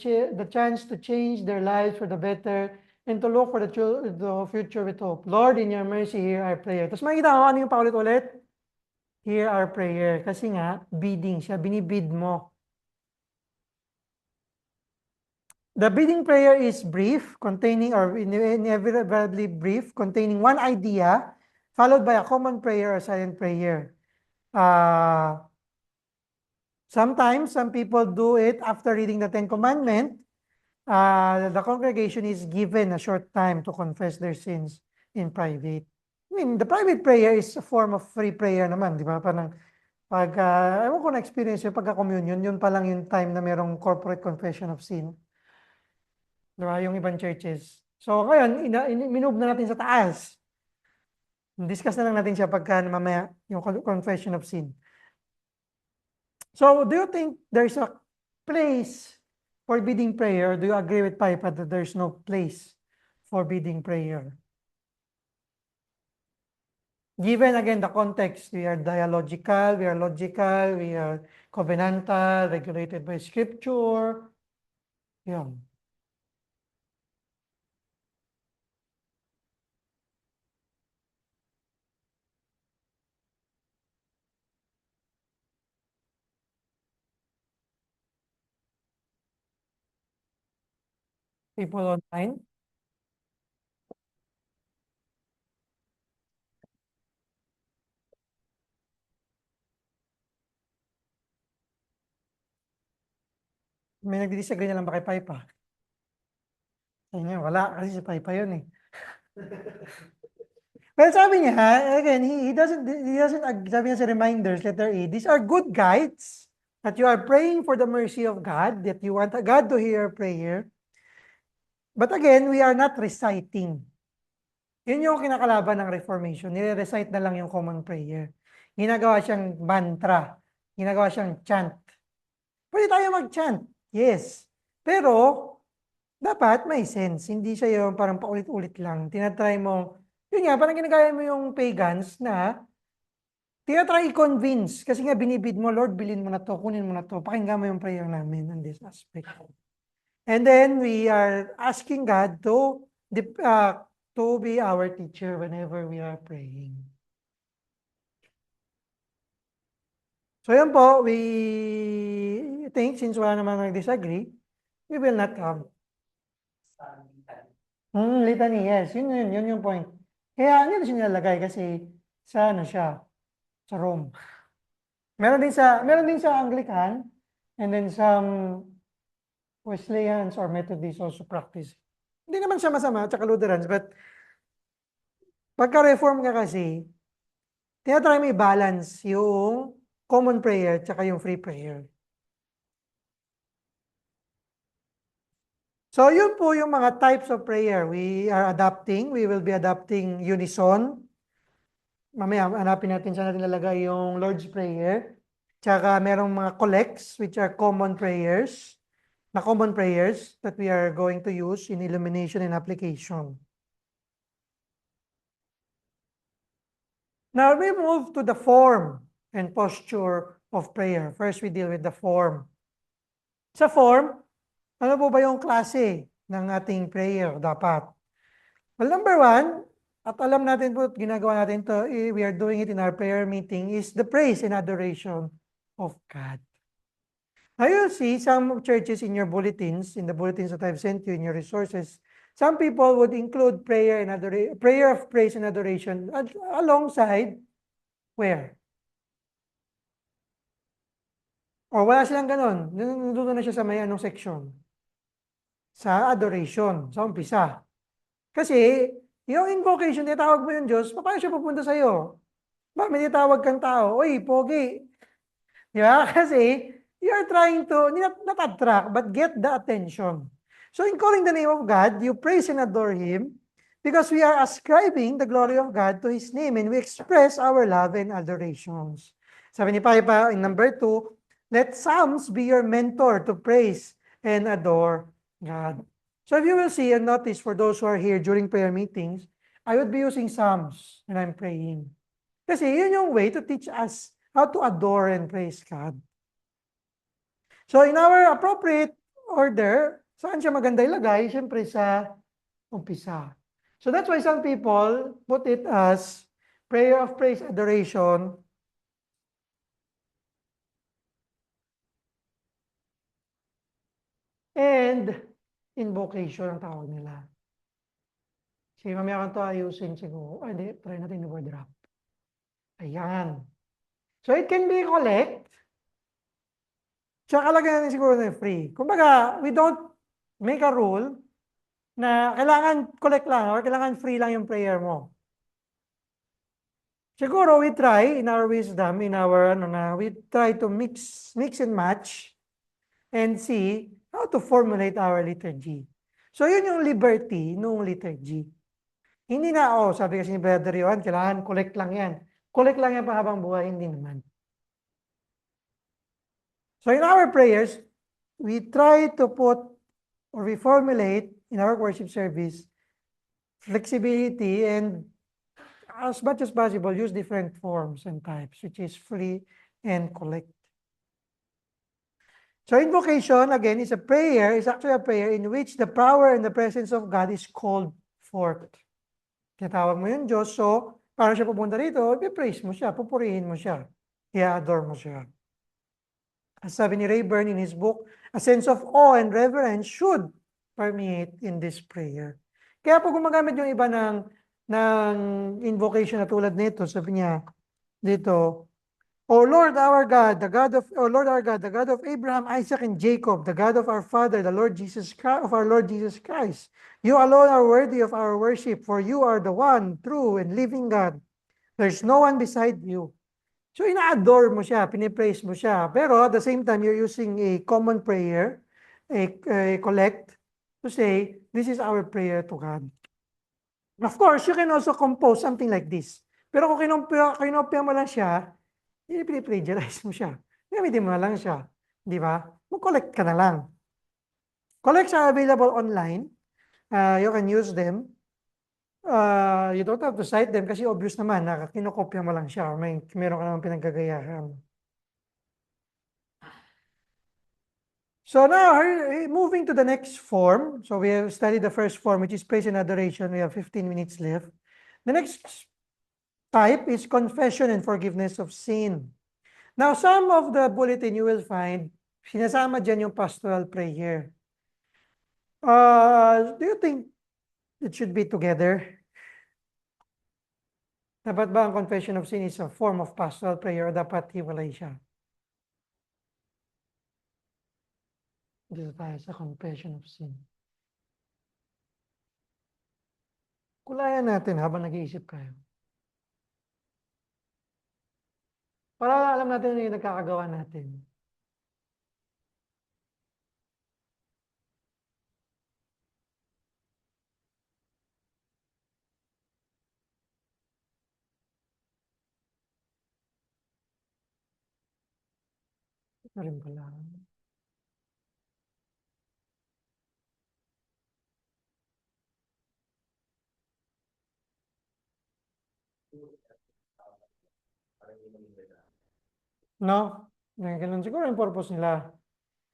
C: chance to change their lives for the better and to look for the future with hope. Lord, in your mercy, hear our prayer. Tapos makikita mo ano yung paulit-ulit? Hear our prayer. Kasi nga, bidding siya. Binibid mo. The bidding prayer is brief, containing or inevitably brief, containing one idea, followed by a common prayer or silent prayer. Sometimes, some people do it after reading the Ten Commandments. The congregation is given a short time to confess their sins in private. I mean, the private prayer is a form of free prayer naman, di ba? Parang ewan ko na-experience yung pagka-communion, yun pa lang yung time na merong corporate confession of sin. Diba? Yung ibang churches. So, ngayon, minove na natin sa taas. Discuss na lang natin siya pagka mamaya yung confession of sin. So, do you think there's a place for bidding prayer? Do you agree with Paipa that there's no place for bidding prayer? Given again the context, we are dialogical, we are logical, we are covenantal, regulated by scripture. Yun. People online. May nagdi-disagree na lang ba kay Paipa? Ayun, wala. Kasi si Paipa yun eh. Well, sabi niya, again, he doesn't, sabi niya sa reminders, letter A, these are good guides that you are praying for the mercy of God, that you want God to hear your prayer. But again, we are not reciting. Yun yung kinakalaban ng Reformation. Nire-recite na lang yung common prayer. ginagawa siyang mantra, ginagawa siyang chant. Pwede tayo mag-chant, yes. Pero, dapat may sense. Hindi siya yung parang paulit-ulit lang. Tinatry mo, yun nga, parang ginagaya mo yung pagans na tinatry i-convince. Kasi nga binibid mo, Lord, bilhin mo na to, kunin mo na to. Pakinggan mo yung prayer namin on this aspect. And then we are asking God to be our teacher whenever we are praying. So yun po, we think since wala naman nag-disagree, we will not have. Litany, yes. Yun yung point. Kaya nito siya nilalagay kasi sa ano siya, sa Rome. Meron din sa Anglican, and then some Wesleyans or Methodists also practice. Hindi naman siya masama, tsaka Lutherans, but pagka-reform ka kasi, tinatry mo i-balance yung common prayer tsaka yung free prayer. So, yun po yung mga types of prayer we are adopting. We will be adopting unison. Mamaya, hanapin natin saan natin lalagay yung Lord's Prayer. Tsaka merong mga collects, which are common prayers that we are going to use in illumination and application. Now, we move to the form and posture of prayer. First, we deal with the form. Sa form, ano po ba yung klase ng ating prayer dapat? Well, number one, at alam natin po, ginagawa natin to, we are doing it in our prayer meeting, is the praise and adoration of God. Now you'll see some churches in your bulletins, in the bulletins that I've sent you, in your resources, some people would include prayer of praise and adoration alongside where? O wala silang ganun. Nandun na siya sa may anong section? Sa adoration, sa umpisa. Kasi, yung invocation, tinatawag mo yung Diyos, paano siya pupunta sa'yo? Ba, may tinatawag kang tao, oy, pogi. Di ba? Kasi, you are trying to, not attract, but get the attention. So, in calling the name of God, you praise and adore Him because we are ascribing the glory of God to His name and we express our love and adorations. Sabi ni Paipa in number 2, let Psalms be your mentor to praise and adore God. So if you will see and notice for those who are here during prayer meetings, I would be using Psalms when I'm praying. Kasi yun yung way to teach us how to adore and praise God. So in our appropriate order, saan siya maganda ilagay? Siyempre sa umpisa. So that's why some people put it as prayer of praise, adoration, and invocation ang tawag nila. Sige, mamaya kan ito ayusin siguro. Ay, hindi, try natin yung word wrap. Ayan. So it can be collect. Tsaka lagyan natin siguro na free. Kumbaga, we don't make a rule na kailangan collect lang or kailangan free lang yung prayer mo. Siguro we try in our wisdom, we try to mix and match and see how to formulate our liturgy. So yun yung liberty nung liturgy. Hindi na, sabi kasi ni Brother Johan, kailangan collect lang yan. Collect lang yan pa habang buhay, hindi naman. So in our prayers, we try to put or we formulate in our worship service flexibility and as much as possible use different forms and types, which is free and collect. So invocation, again, is actually a prayer in which the power and the presence of God is called forth. Tinatawag mo yung Diyos, so para siya pupunta rito, i-praise mo siya, pupurihin mo siya, i-adore mo siya. As sabi ni Rayburn in his book, a sense of awe and reverence should permeate in this prayer. Kaya po gumagamit yung iba ng invocation na tulad nito, sabi niya dito, O Lord our God, the God of Abraham, Isaac, and Jacob, the God of our Father, the Lord Jesus Christ, of our Lord Jesus Christ, you alone are worthy of our worship, for you are the one true and living God. There's no one beside you. So ina-adore mo siya, pinipraise mo siya. Pero at the same time, you're using a common prayer, a collect, to say, this is our prayer to God. Of course, you can also compose something like this. Pero kung kinopya mo lang siya, i-plagiarize mo siya. Gamitin mo na lang siya. Di ba? Mag-collect ka na lang. Collects are available online. You can use them. You don't have to cite them kasi obvious naman na kinokopya mo lang siya. Meron ka naman pinagkagayahan. So now, moving to the next form. So we have studied the first form, which is praise and adoration. We have 15 minutes left. The next type is confession and forgiveness of sin. Now, some of the bulletin you will find, sinasama dyan yung pastoral prayer. Do you think it should be together? Dapat ba ang confession of sin is a form of pastoral prayer o dapat hiwalay siya? Dito tayo sa confession of sin. Kulayan natin habang nag-iisip kayo. Para alam natin ano yung nagkakagawa natin. Ito rin pala. No? Ganun siguro yung purpose nila.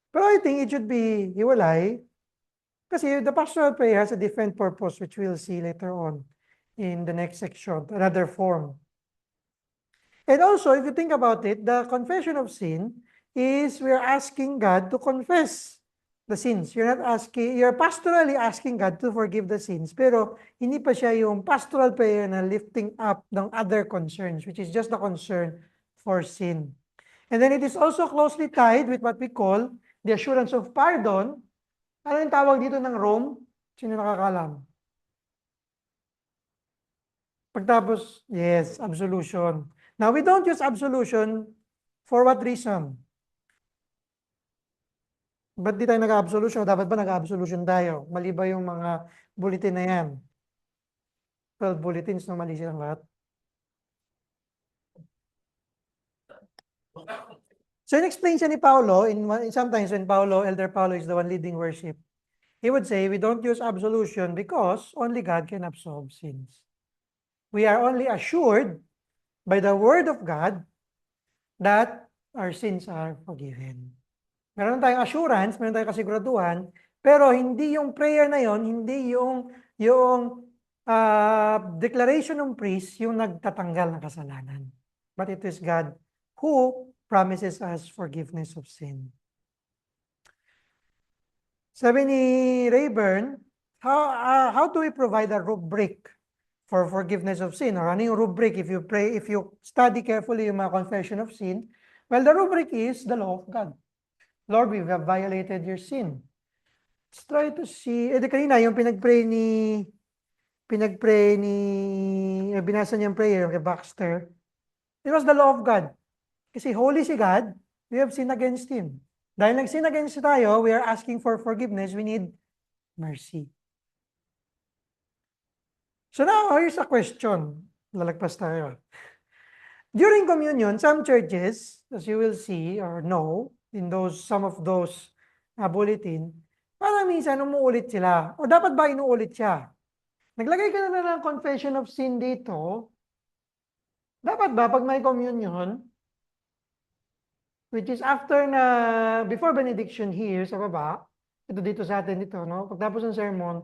C: Pero I think it should be hiwalay. Kasi the pastoral prayer has a different purpose, which we'll see later on in the next section, another form. And also, if you think about it, the confession of sin is we're asking God to confess the sins. You're pastorally asking God to forgive the sins, pero hindi pa siya yung pastoral prayer na lifting up ng other concerns, which is just the concern for sin. And then it is also closely tied with what we call the assurance of pardon. Ano yung tawag dito ng Rome? Sino nakakalam? Pagtapos, yes, absolution. Now, we don't use absolution for what reason? Ba't di tayo nag-absolution? Dapat ba nag-absolution tayo? Mali ba yung mga bulletin na yan? 12 bulletins na mali silang lahat. So, in-explain siya ni Paulo, sometimes when Elder Paulo is the one leading worship, he would say, we don't use absolution because only God can absolve sins. We are only assured by the word of God that our sins are forgiven. Meron tayong assurance, meron tayong kasiguraduhan, pero hindi yung prayer na yon, hindi yung declaration ng priest yung nagtatanggal ng kasalanan. But it is God who promises us forgiveness of sin. Sabi ni Rayburn, how do we provide a rubric for forgiveness of sin? Or ano yung rubric if you study carefully yung mga confession of sin? Well, the rubric is the law of God. Lord, we have violated your sin. Let's try to see. Kanina, yung binasa niyang prayer kay Baxter, it was the law of God. Kasi holy si God, we have sinned against Him. Dahil nag-sin against tayo, we are asking for forgiveness, we need mercy. So now, here's a question. Lalagpas tayo. During communion, some churches, as you will see or know, in some of those bulletin, parang minsan umuulit sila. O dapat ba inuulit siya? Naglagay ka na ng confession of sin dito. Dapat ba pag may communion, which is before benediction here sa baba, ito dito sa atin dito, no? Pagtapos ng sermon,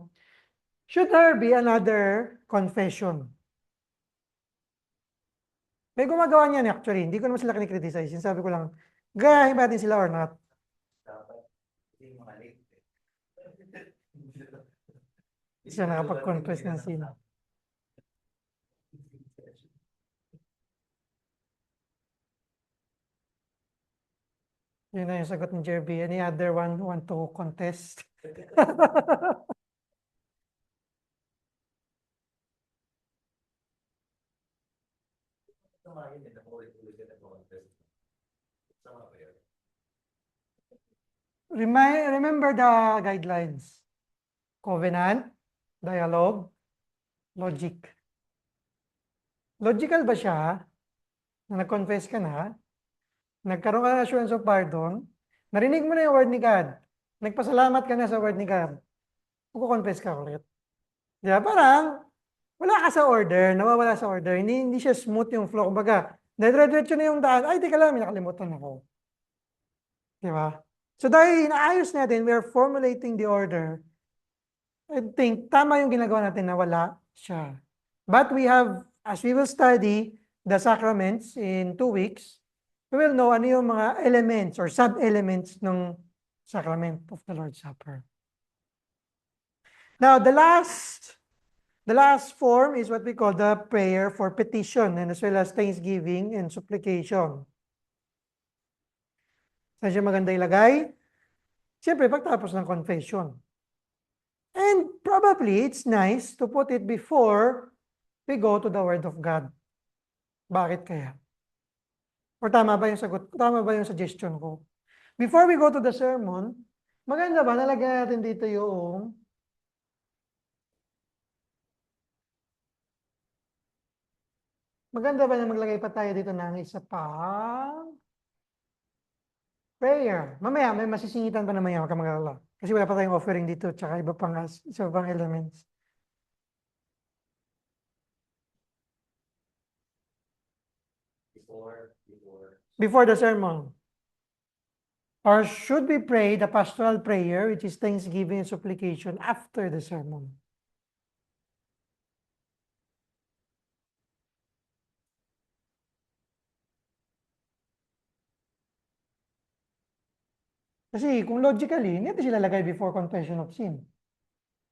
C: should there be another confession? May gumagawa niyan actually. Hindi ko naman sila kinikriticize. Sabi ko lang, gayahin ba natin sila or not? Siya nakapag-confess ng sin. Yun na yung sagot ni Jerby. Any other one want to contest? Remember the guidelines. Covenant, dialogue, logic. Logical ba siya na nag-confess ka na, nagkaroon ka ng assurance of pardon, narinig mo na yung word ni God, nagpasalamat ka na sa word ni God, magko-confess ka ulit. Di ba? Parang, wala ka sa order, nawawala sa order, hindi siya smooth yung flow. Kumbaga, dire-diretso na yung daan, ay, teka lang, may nakalimutan ako. Di ba? So dahil inaayos natin, we are formulating the order. I think tama yung ginagawa natin na wala siya. But we have, as we will study the sacraments in 2 weeks, we will know ano yung mga elements or sub-elements ng sacrament of the Lord's Supper. Now, the last form is what we call the prayer for petition and as well as thanksgiving and supplication. Saan siya maganda ilagay? Siyempre, pagtapos ng confession. And probably, it's nice to put it before we go to the Word of God. Bakit kaya? Or tama ba yung sagot? Tama ba yung suggestion ko? Before we go to the sermon, maganda ba nalagyan natin dito yung maganda ba na maglagay pa tayo dito ng isa pang prayer? Mamaya, may masisingitan pa naman yan, huwag ka mag-alala. Kasi wala pa tayong offering dito, tsaka iba pang elements. Before the sermon. Or should we pray the pastoral prayer, which is thanksgiving and supplication, after the sermon? Kasi kung logically, hindi natin sila lagay before confession of sin.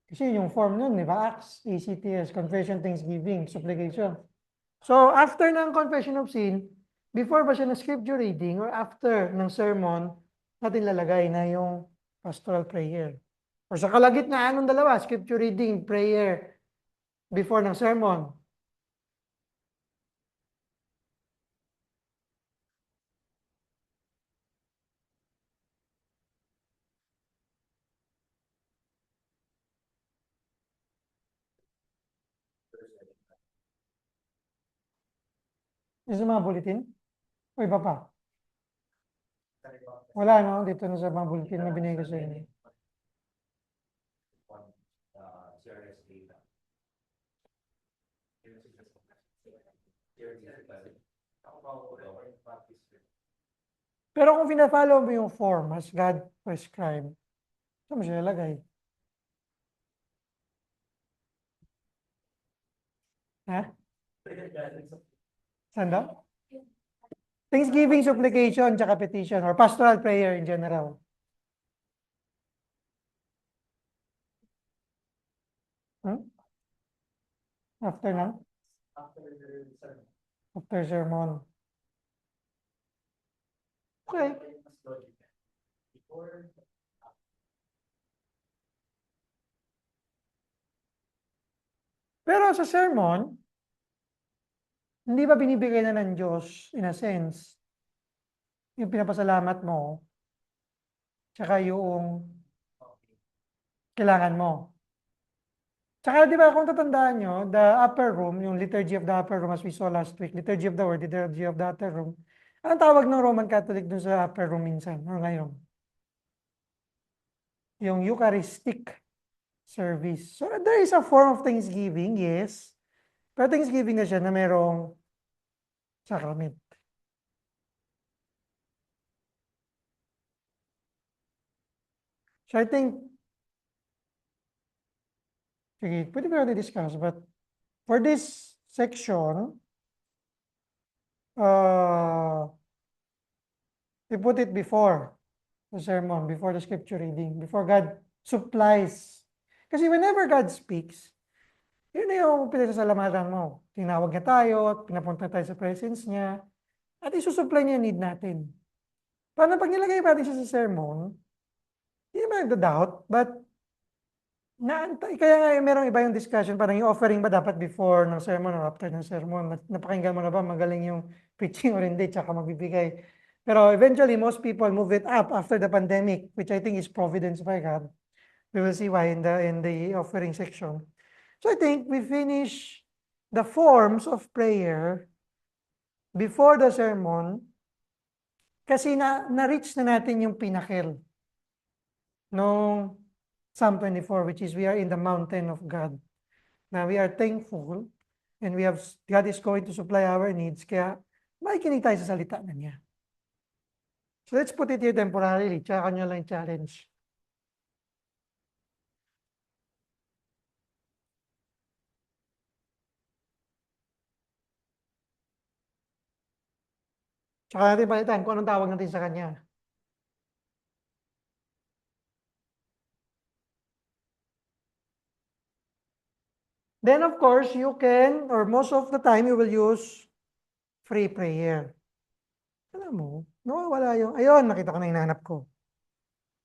C: Kasi yung form nun, di ba? Acts, ACTS, confession, thanksgiving, supplication. So, after ng confession of sin, before ba siya ng scripture reading or after ng sermon, natin lalagay na yung pastoral prayer. Or sa kalagitnaan ng dalawa, scripture reading, prayer, before ng sermon. Yung sa mga bulletin? O iba pa? Wala, no? Dito na sa mga bulletin na binigay ko sa inyo. Pero kung pina-follow mo yung form as God prescribed, saan mo siya ilagay? Ha? Saan daw? Thanksgiving, supplication, tsaka petition, or pastoral prayer in general. After na? After sermon. Okay. Pero sa sermon, hindi ba binibigay na ng Diyos, in a sense, yung pinapasalamat mo, tsaka yung kailangan mo? Tsaka di ba kung tatandaan nyo, the upper room, yung liturgy of the upper room as we saw last week, liturgy of the word, liturgy of the upper room, anong tawag ng Roman Catholic dun sa upper room minsan, or ngayon? Yung Eucharistic service. So there is a form of thanksgiving, yes. Pero thanksgiving na siya na merong sacrament. So I think, sige, pwede ba natin discuss, but for this section, we put it before the sermon, before the scripture reading, before God supplies. Kasi whenever God speaks, yun na yung pinasasalamatan mo. Tinawag niya tayo, pinapunta tayo sa presence niya, at isusupply niya yung need natin. Paano pag nilagay natin siya sa sermon, hindi naman nagda-doubt, but naantay. Kaya nga merong iba yung discussion, parang yung offering ba dapat before ng sermon or after ng sermon? Napakinggan mo na ba magaling yung preaching or hindi, tsaka magbibigay. Pero eventually, most people move it up after the pandemic, which I think is providence by God. We will see why in the offering section. So I think we finish the forms of prayer before the sermon, kasi na-reach na natin yung pinnacle nung Psalm 24, which is we are in the mountain of God. Na we are thankful and God is going to supply our needs. Kaya makikinig tayo sa salita na niya. So let's put it here temporarily. Tsaka kanya lang challenge. Tsaka natin palitan kung anong tawag natin sa kanya. Then of course, you can, or most of the time, you will use free prayer. Alam mo, nawawala yung, ayun, nakita ko na hinahanap ko.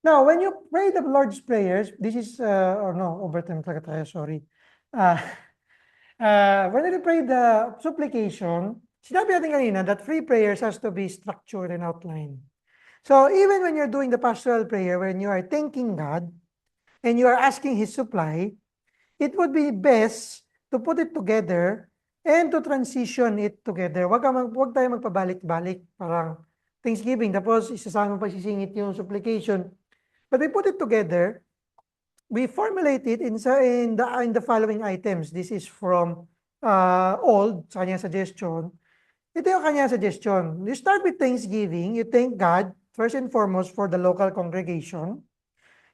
C: Now, when you pray the Lord's prayers, this is, or no, overtime talaga tayo, sorry. When you pray the supplication, sinabi natin kanina that free prayers has to be structured and outlined. So even when you're doing the pastoral prayer, when you are thanking God, and you are asking His supply, it would be best to put it together and to transition it together. Wag tayo magpabalik-balik, parang Thanksgiving, tapos isasama pa sisingit yung supplication. But we put it together, we formulate it in the following items. This is from Old, sa kanyang suggestion. Ito yung kanyang suggestion. You start with Thanksgiving, you thank God, first and foremost, for the local congregation.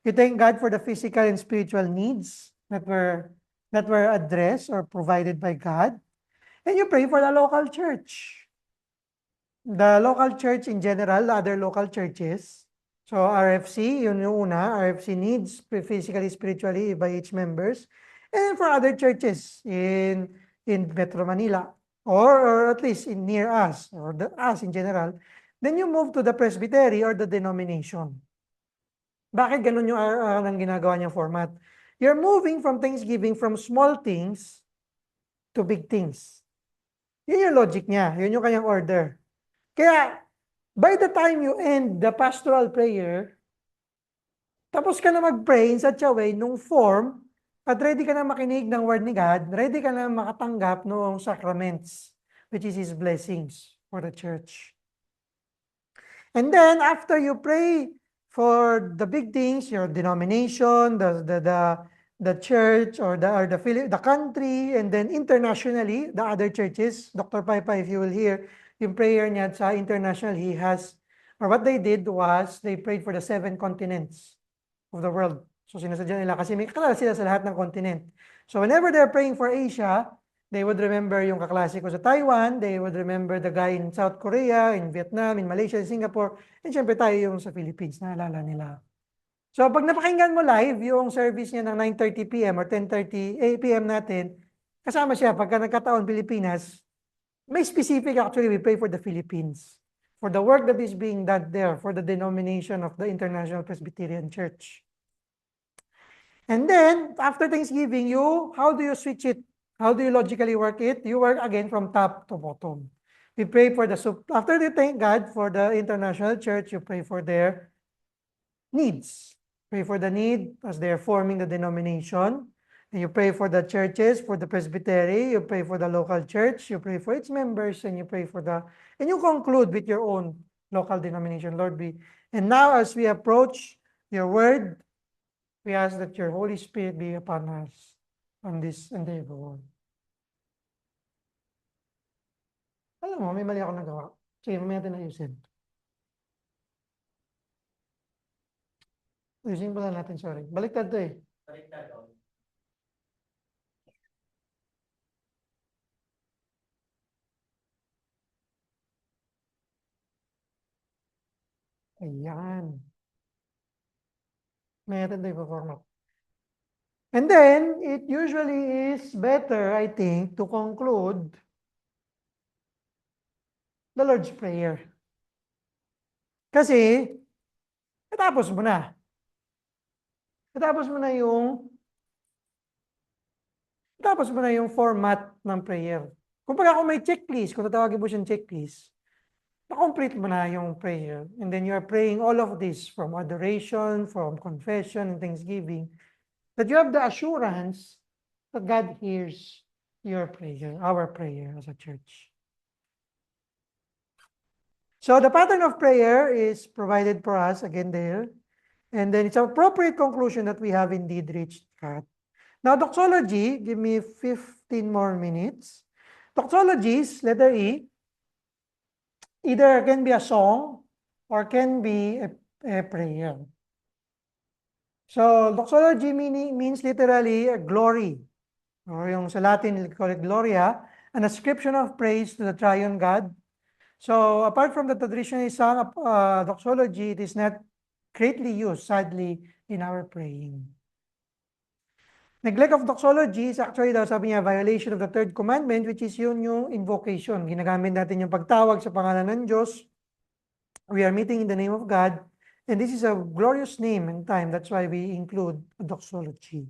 C: You thank God for the physical and spiritual needs that were addressed or provided by God. And you pray for the local church. The local church in general, the other local churches. So RFC, yun yung una, RFC needs physically, spiritually by each members. And for other churches in Metro Manila, or at least in near us, or us in general, then you move to the presbytery or the denomination. Bakit ganun yung ang ginagawa niyang format? You're moving from Thanksgiving from small things to big things. Yun yung logic niya. Yun yung kanyang order. Kaya, by the time you end the pastoral prayer, tapos ka na mag-pray in such a way, nung form, at ready ka na makinig ng word ni God, ready ka na makatanggap noong sacraments, which is His blessings for the church. And then, after you pray for the big things, your denomination, the church, or the country, and then internationally, the other churches, Dr. Paipa, if you will hear, yung prayer niya sa international, he has, or what they did was, they prayed for the 7 continents of the world. So sinasadya nila, kasi may kakilala sila sa lahat ng continent. So whenever they're praying for Asia, they would remember yung kaklase ko sa Taiwan, they would remember the guy in South Korea, in Vietnam, in Malaysia, in Singapore, and syempre tayo yung sa Philippines, naalala nila. So pag napakinggan mo live yung service niya ng 9:30 p.m. or 10:30 p.m. natin, kasama siya pagka nagkataon Pilipinas, may specific actually, we pray for the Philippines, for the work that is being done there, for the denomination of the International Presbyterian Church. And then, after Thanksgiving, how do you switch it? How do you logically work it? You work again from top to bottom. We pray for after you thank God for the international church, you pray for their needs. Pray for the need as they are forming the denomination. And you pray for the churches, for the presbytery, you pray for the local church, you pray for its members, and you pray for and you conclude with your own local denomination, Lord be. And now as we approach your word, we ask that your Holy Spirit be upon us on this endeavor. Alam mo, may mali ako nagawa. Sige, mamaya natin ayusin. Ayusin pala natin, sorry. Baliktad to eh.
B: Baliktad, oh.
C: Ayan. May natin tayo format. And then, it usually is better, I think, to conclude the Lord's Prayer. Kasi, natapos mo na. Natapos mo na yung format ng prayer. Kung may checklist, kung tatawagin mo siyang checklist, na-complete mo na yung prayer. And then you are praying all of this from adoration, from confession, and thanksgiving, that you have the assurance that God hears your prayer, our prayer as a church. So the pattern of prayer is provided for us again there. And then it's an appropriate conclusion that we have indeed reached that. Now, doxology, give me 15 more minutes. Doxologies, letter E, either can be a song or can be a prayer. So, doxology means literally a glory, or yung sa Latin, we call it gloria, an ascription of praise to the triune God. So, apart from the traditionally sung doxology, it is not greatly used, sadly, in our praying. Neglect of doxology is actually daw sabi niya violation of the third commandment, which is yun yung invocation. Ginagamit natin yung pagtawag sa pangalan ng Diyos. We are meeting in the name of God. And this is a glorious name and time. That's why we include a doxology.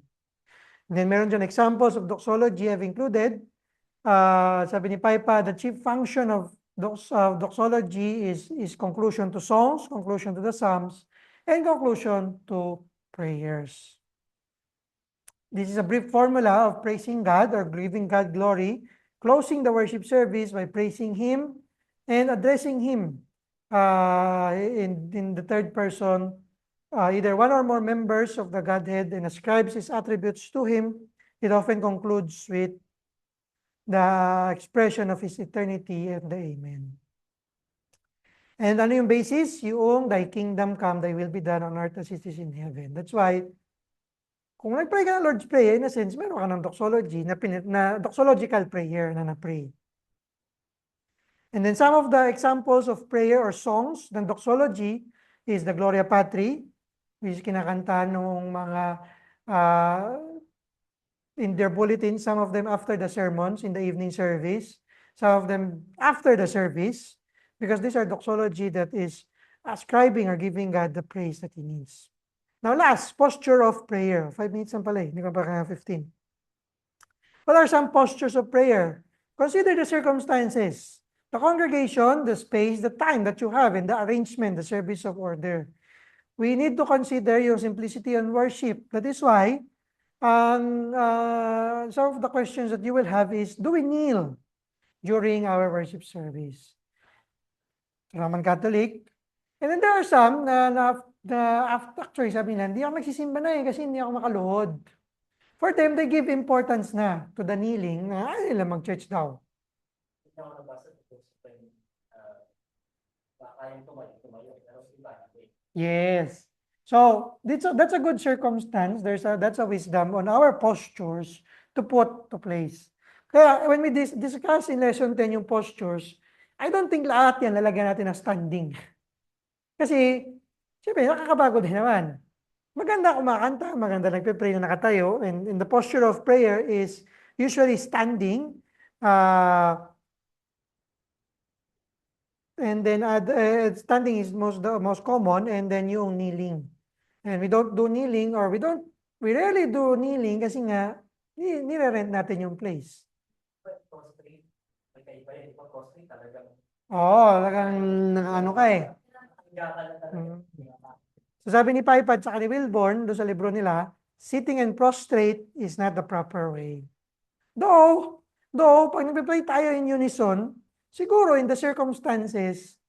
C: And then meron dyan examples of doxology I've included. Sabi ni Paipa, the chief function of doxology is conclusion to songs, conclusion to the psalms, and conclusion to prayers. This is a brief formula of praising God or giving God glory, closing the worship service by praising Him and addressing Him in the third person, either one or more members of the Godhead, and ascribes His attributes to Him. It often concludes with the expression of His eternity and the Amen. And ano yung basis? Yung thy kingdom come, thy will be done on earth as it is in heaven. That's why kung nag-pray ka ng Lord's Prayer, in a sense, meron ka ng doxology, na doxological prayer na na-pray. And then some of the examples of prayer or songs ng doxology is the Gloria Patri, which is kinakanta nung mga in their bulletin, some of them after the sermons in the evening service, some of them after the service, because these are doxology that is ascribing or giving God the praise that He needs. Now last, posture of prayer. 5 minutes lang pala eh, hindi ko pa kaya 15. What are some postures of prayer? Consider the circumstances, the congregation, the space, the time that you have, and the arrangement, the service of order. We need to consider yung simplicity and worship. That is why some of the questions that you will have is, do we kneel during our worship service? Roman Catholic. And then there are some actually sabi nila, hindi ako magsisimba na eh kasi hindi ako makaluhod. For them, they give importance na to the kneeling na ayaw nila mag-church daw.
B: Hindi ako nabasa ito sa kayang tumayo, pero iba.
C: Yes. So that's a good circumstance. That's a wisdom on our postures to put to place. Kaya when we discuss in lesson 10 yung postures, I don't think lahat yan lalagyan natin na standing. Kasi, siyempre, nakakabago din naman. Maganda kumakanta, maganda nagpe-pray na nakatayo, and the posture of prayer is usually standing, and then standing is the most common, and then yung kneeling. And we don't do kneeling, or we rarely do kneeling kasi nga, nire-rent natin yung place. Oo, talagang ano ka eh. So sabi ni Paipa at ni Wilborn, doon sa libro nila, sitting and prostrate is not the proper way. Though, pag nag-play tayo in unison, siguro in the circumstances,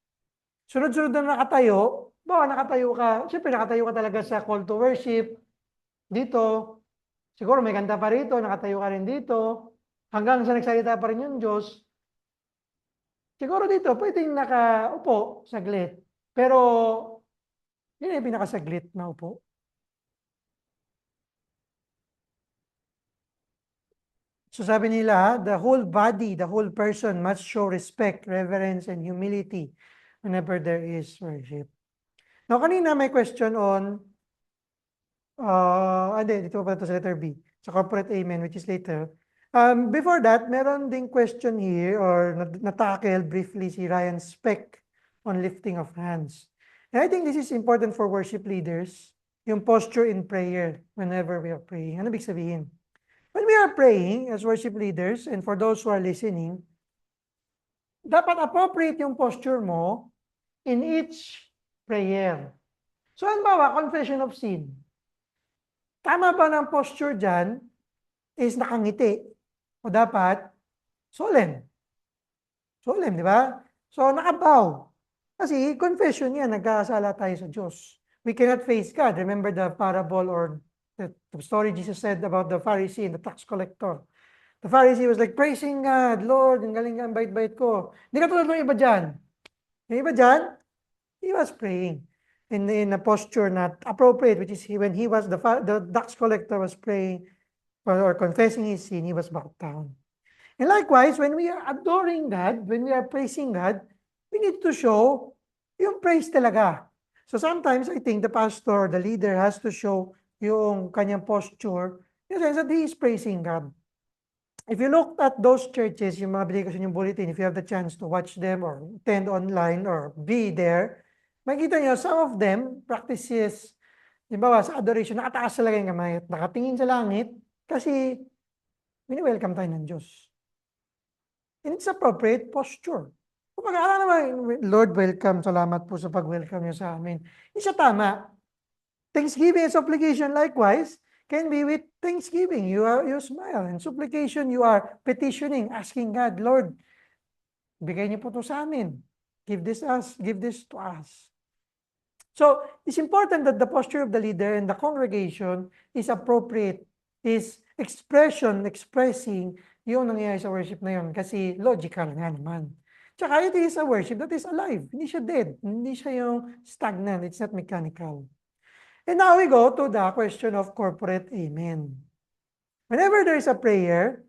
C: sunod-sunod na nakatayo, baka nakatayo ka, siyempre nakatayo ka talaga sa call to worship, dito, siguro may kanta pa rito, nakatayo ka rin dito, hanggang sa nagsalita pa rin yung Diyos, siguro dito, pwedeng nakaupo saglit. Pero, yun yung pinakasaglit na upo. So sabi nila, the whole body, the whole person must show respect, reverence, and humility whenever there is worship. Now, kanina may question on, dito pa ito sa letter B, sa corporate amen, which is later. Before that, meron ding question here, or natakel briefly si Ryan Speck on lifting of hands. And I think this is important for worship leaders, yung posture in prayer whenever we are praying. Ano ibig sabihin? When we are praying as worship leaders, and for those who are listening, dapat appropriate yung posture mo in each prayer. So, halimbawa, confession of sin. Tama ba ng posture dyan is nakangiti? O dapat solemn? Solemn, di ba? So, nakabow. Kasi confession yan, nagkakasala tayo sa Diyos. We cannot face God. Remember the parable or the story Jesus said about the Pharisee and the tax collector. The Pharisee was like, praising God, Lord, ang galing ka, ang bait-bait ko. Hindi ka tulad ng iba dyan. Yung iba dyan, he was praying in a posture not appropriate, which is when he was, the tax collector was praying or confessing his sin, he was bowed down. And likewise, when we are adoring God, when we are praising God, we need to show yung praise talaga. So sometimes I think the pastor, the leader has to show yung kanyang posture in the sense that he is praising God. If you look at those churches, yung mga binigay ko sa inyong bulletin, if you have the chance to watch them or attend online or be there, makikita nyo, some of them practices, dimbawa sa adoration, nakataas talaga yung kamay at nakatingin sa langit kasi wini-welcome tayo ng Diyos. And it's appropriate posture. Kung pag-aaral naman, Lord, welcome, salamat po sa pag-welcome niyo sa amin. Isa tama. Thanksgiving and supplication likewise can be with thanksgiving. You smile. And supplication, you are petitioning, asking God, Lord, bigay niyo po to sa amin. Give this to us. So, it's important that the posture of the leader and the congregation is appropriate, is expressing yung nangyayari sa worship na yun. Kasi logical nga naman. Tsaka it is a worship that is alive. Hindi siya dead. Hindi siya yung stagnant. It's not mechanical. And now we go to the question of corporate amen. Whenever there is a prayer,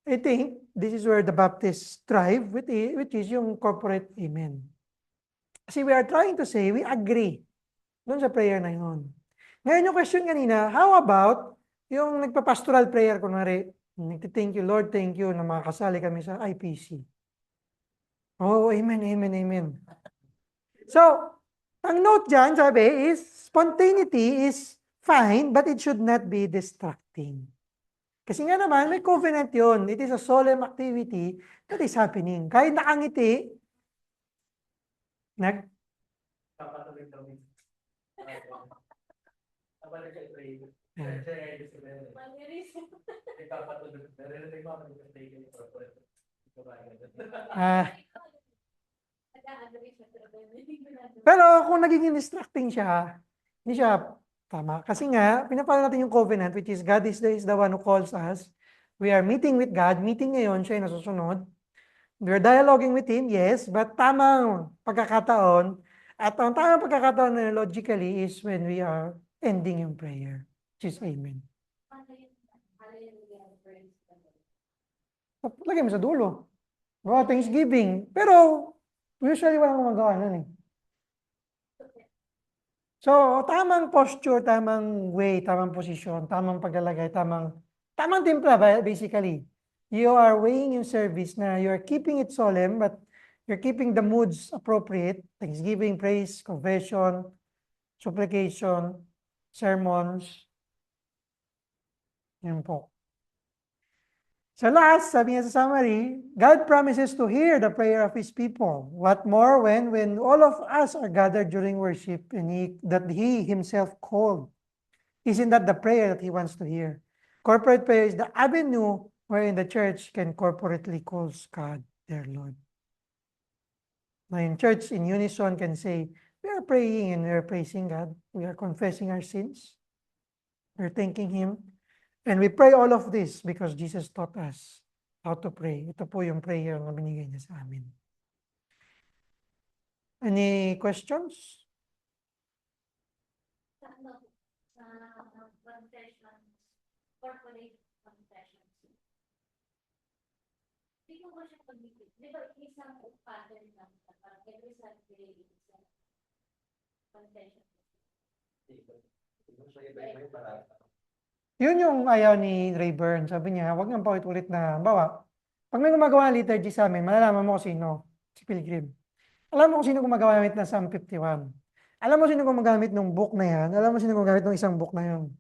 C: I think this is where the Baptists thrive, which is yung corporate amen. Kasi we are trying to say, we agree doon sa prayer na yun. Ngayon yung question kanina, how about yung nagpa-pastoral prayer, kunwari, thank you, Lord, thank you, na makakasali kami sa IPC. Oh, amen, amen, amen. So, ang note dyan, sabi, is spontaneity is fine, but it should not be distracting. Kasi nga naman, may covenant yun. It is a solemn activity that is happening. Kahit nakangiti,
B: Kapatuloy kami. Kapatuloy siya i-pray.
C: Yeah.
B: Kapatuloy. Narinig mo ako ng taken yung corporate.
C: Pero kung nagiging distracting siya, hindi siya tama. Kasi nga, pinapalo natin yung covenant, which is God is the one who calls us. We are meeting with God. Meeting ngayon, siya yung nasusunod. We are dialoguing with Him, yes, but tamang pagkakataon, at ang tamang pagkakataon na logically is when we are ending yung prayer, which is amen. Lagay mo sa dulo. Gawa Thanksgiving. Pero, usually walang gumagawa nun eh. So, tamang posture, tamang way, tamang posisyon, tamang paglalagay, tamang timpla basically. You are weighing yung service na you are keeping it solemn, but you're keeping the moods appropriate. Thanksgiving, praise, confession, supplication, sermons. Yan po. So last, sabi niya sa summary, God promises to hear the prayer of His people. What more when all of us are gathered during worship and that He Himself called. Isn't that the prayer that He wants to hear? Corporate prayer is the avenue wherein the church can corporately call God their Lord. Now in church, in unison can say, we are praying and we are praising God. We are confessing our sins. We're thanking Him. And we pray all of this because Jesus taught us how to pray. Ito po yung prayer na binigay niya sa amin. Any questions?
D: Corporate confessions. Hindi ko siya pag-ibig. Di ba isang pattern lang parang every Sunday isang confession.
C: Yun yung ayaw ni Rayburn. Sabi niya, wag nang paulit-ulit na. Bawa, pag may gumagawa ng liturgy sa amin, malalaman mo kung sino. Si Pilgrim. Alam mo kung sino gumagamit ng Psalm 51. Alam mo sino gumagamit ng book na yan. Alam mo sino gumagamit ng isang book na yun.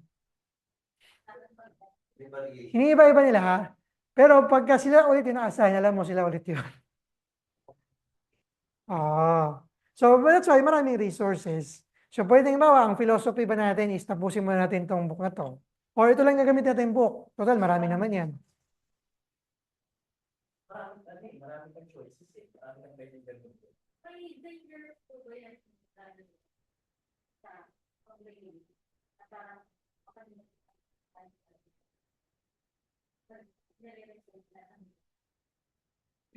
C: Hiniiba-iba nila ha. Pero pagka sila ulit ina-assign, alam mo sila ulit yun. So that's why maraming resources. So pwedeng bawa, ang philosophy ba natin is tapusin mo natin itong book na to. Or ito lang gagamit natin book. Total, marami naman yan.
B: Marami kang choices eh. Marami kang pwedeng gagawin.
D: Then you're aware sa congregation. Na parang,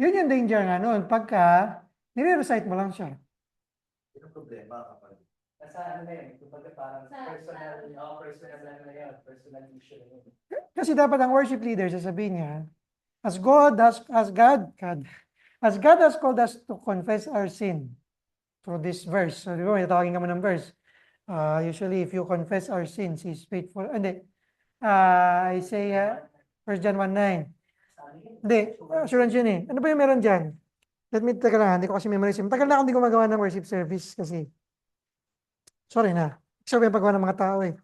C: Yun yung danger nga noon. Pagka, nire-recite mo lang siya.
E: Yun ang problema kapag
B: Nasa ano na yun, kumbaga parang personal lang na yun, personal issue na yun.
C: Kasi dapat ang worship leader, sasabihin niya, as God has called us to confess our sin through this verse. So, di ba, may tawagin ka mo ng verse. Usually, if you confess our sins, He's faithful. Hindi. Isaiah, 1 John 1:9. Hindi, assurance yun eh. Ano ba yung meron dyan? Let me, teka lang, hindi ko kasi memorize. Tagal na akong hindi gumagawa ng worship service kasi, sorry na. Sorry yung paggawa ng mga tao eh.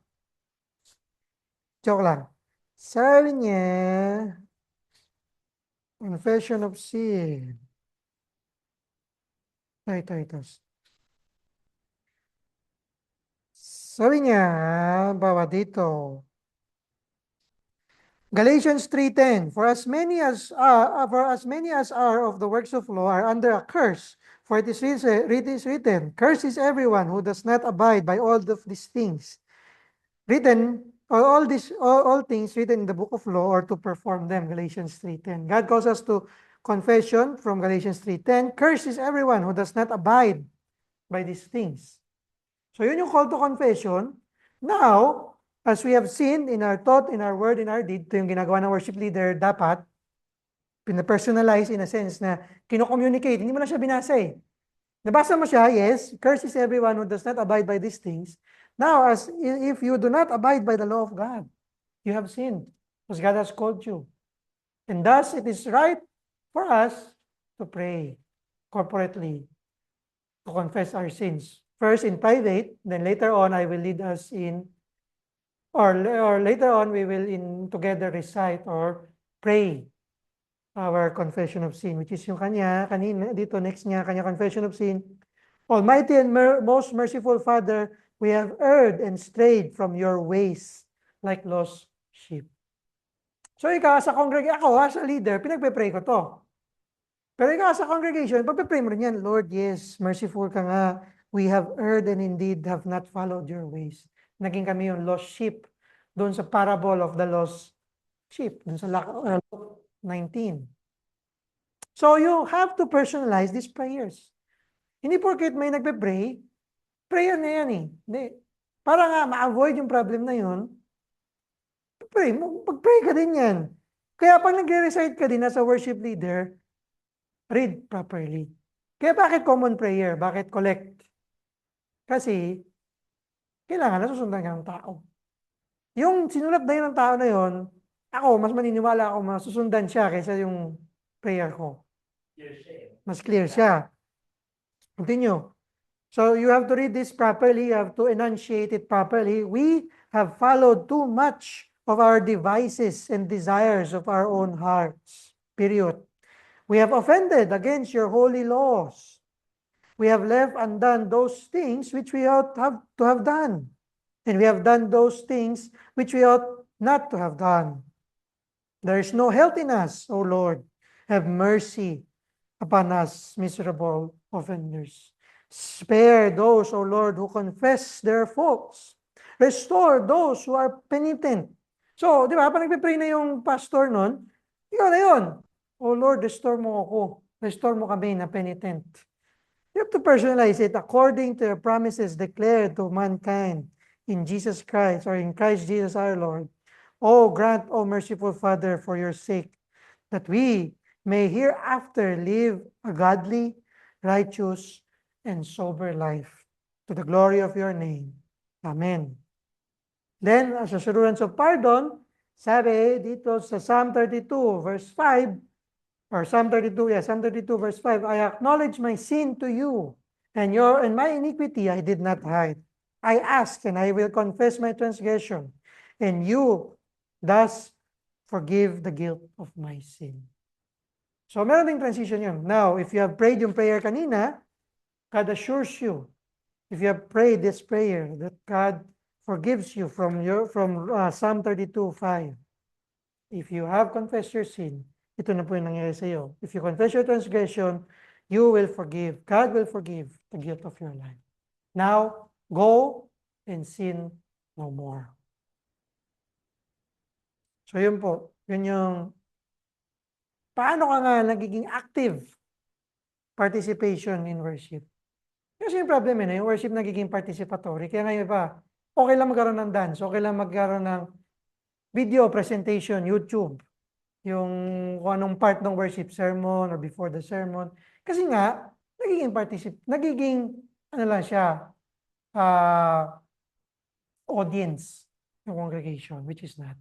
C: Joke lang. Sabi niya, confession of sin. Ito. Sabi niya, bawa dito. Galatians 3:10, for as many as are of the works of law are under a curse, for it is written, cursed is everyone who does not abide by all of these things. All things written in the book of law or to perform them, Galatians 3:10. God calls us to confession from Galatians 3:10. Cursed is everyone who does not abide by these things. So yun yung call to confession. Now, as we have seen in our thought, in our word, in our deed, ito yung ginagawa ng worship leader, dapat pinapersonalize in a sense na kino-communicate. Hindi mo na siya binasa eh. Nabasa mo siya, yes, curse is everyone who does not abide by these things. Now, as if you do not abide by the law of God, you have sinned, because God has called you. And thus, it is right for us to pray corporately, to confess our sins. First in private, then later on, I will lead us in, or later on, we will together recite or pray our confession of sin, which is yung kanina, dito next niya, kanya confession of sin. Almighty and most merciful Father, we have erred and strayed from your ways like lost sheep. So ikaw sa congregation, ako as a leader, pinagpe-pray ko to. Pero ikaw sa congregation, pagpe-pray mo rin yan, Lord, yes, merciful ka nga. We have erred and indeed have not followed your ways. Naging kami yung lost sheep doon sa parable of the lost sheep, doon sa Luke 19. So you have to personalize these prayers. Hindi porket may nagpe-pray, prayer na yan eh. Hindi. Para nga ma-avoid yung problem na yun, pag-pray ka din yan. Kaya pag nagre-recite ka din as a worship leader, read properly. Kaya bakit common prayer? Bakit collect? Kasi, kailangan nasusundan ka ng tao. Yung sinulat na yun ng tao na yun, ako, mas maniniwala ako masusundan siya kaysa yung prayer ko. Mas clear siya. Continue. So you have to read this properly, you have to enunciate it properly. We have followed too much of our devices and desires of our own hearts. Period. We have offended against your holy laws. We have left undone those things which we ought to have done. And we have done those things which we ought not to have done. There is no health in us, O Lord. Have mercy upon us, miserable offenders. Spare those, O Lord, who confess their faults. Restore those who are penitent. So, di ba, pag nagpipray na yung pastor nun, yun na yun. O Lord, restore mo ako. Restore mo kami na penitent. You have to personalize it according to the promises declared to mankind in Jesus Christ or in Christ Jesus our Lord. Oh, grant, O merciful Father, for your sake, that we may hereafter live a godly, righteous, and sober life to the glory of your name. Amen. Then, as assurance of pardon, sabi dito sa Psalm 32 verse 5, or Psalm 32, Psalm 32 verse 5, I acknowledge my sin to you, and my iniquity I did not hide. I ask, and I will confess my transgression, and you thus forgive the guilt of my sin. So, meron ding transition yun. Now, if you have prayed yung prayer kanina, God assures you, if you have prayed this prayer, that God forgives you from Psalm 32:5. If you have confessed your sin, ito na po yung nangyari sa iyo. If you confess your transgression, you will forgive. God will forgive the guilt of your life. Now, go and sin no more. So yun po, yun yung paano ka nga nagiging active participation in worship. Kasi yung problem yun, yung worship nagiging participatory. Kaya ngayon pa, okay lang magkaroon ng dance, okay lang magkaroon ng video presentation, YouTube, yung kung anong part ng worship, sermon or before the sermon. Kasi nga, nagiging ano lang siya, audience ng congregation, which is not.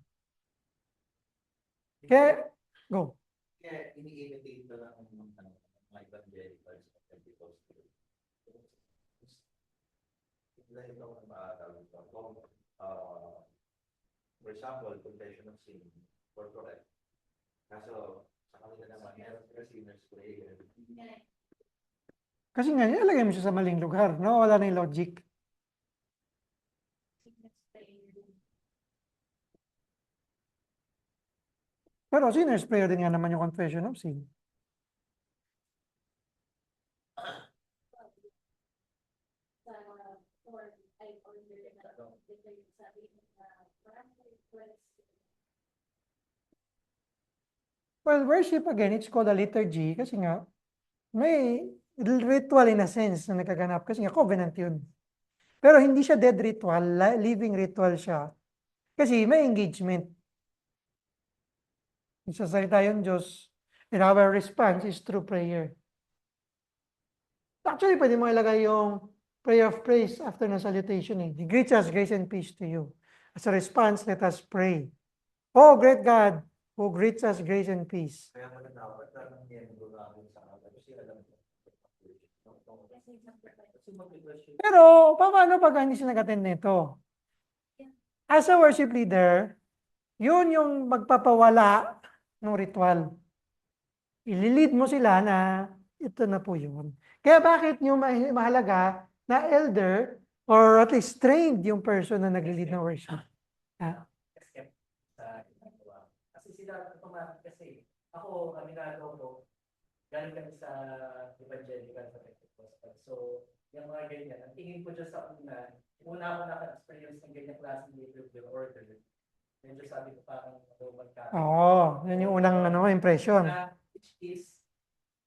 C: Kaya, go.
E: Kaya ini-imitate na lang ang mga evangelicals at Pentecostals. Dahil ito ang maatawag ito. For example, confession of sin or correct. Kaso, sa kanila naman, meron sila sinner's prayer.
C: Kasi nga, ilalagay mo siya sa maling lugar, no? Wala na yung logic. Pero sinner's prayer din nga naman yung confession of sin. Well, worship again, it's called a liturgy kasi nga may ritual in a sense na nagaganap kasi nga covenant yun. Pero hindi siya dead ritual, living ritual siya. Kasi may engagement. Sa salita yung Diyos, and our response is through prayer. Actually, pwede mo ilagay yung prayer of praise after ng salutation. He greets us, grace and peace to you. As a response, let us pray. Oh, great God, who greets us grace and peace.
E: Kaya mo na dapat na miyembro namin sa kanila. Kasi alam mo.
C: Pero, paano pag hindi sila nag-attend nito? As a worship leader, yun yung magpapawala ng ritual. Ililid mo sila na ito na po yun. Kaya bakit nyo mahalaga na elder or at least trained yung person na nag-lead ng worship? Ha?
B: Kasi sila automatic kasi ako aminado ko galing kami sa evangelical sa Pentecostal. So yung mga ganyan, ang tingin ko dyan sa una ako naka-experience ng ganyang klase ng liturgy order. Medyo sabi ko parang magkakaroon.
C: Oo, yun yung unang impression.
B: Which is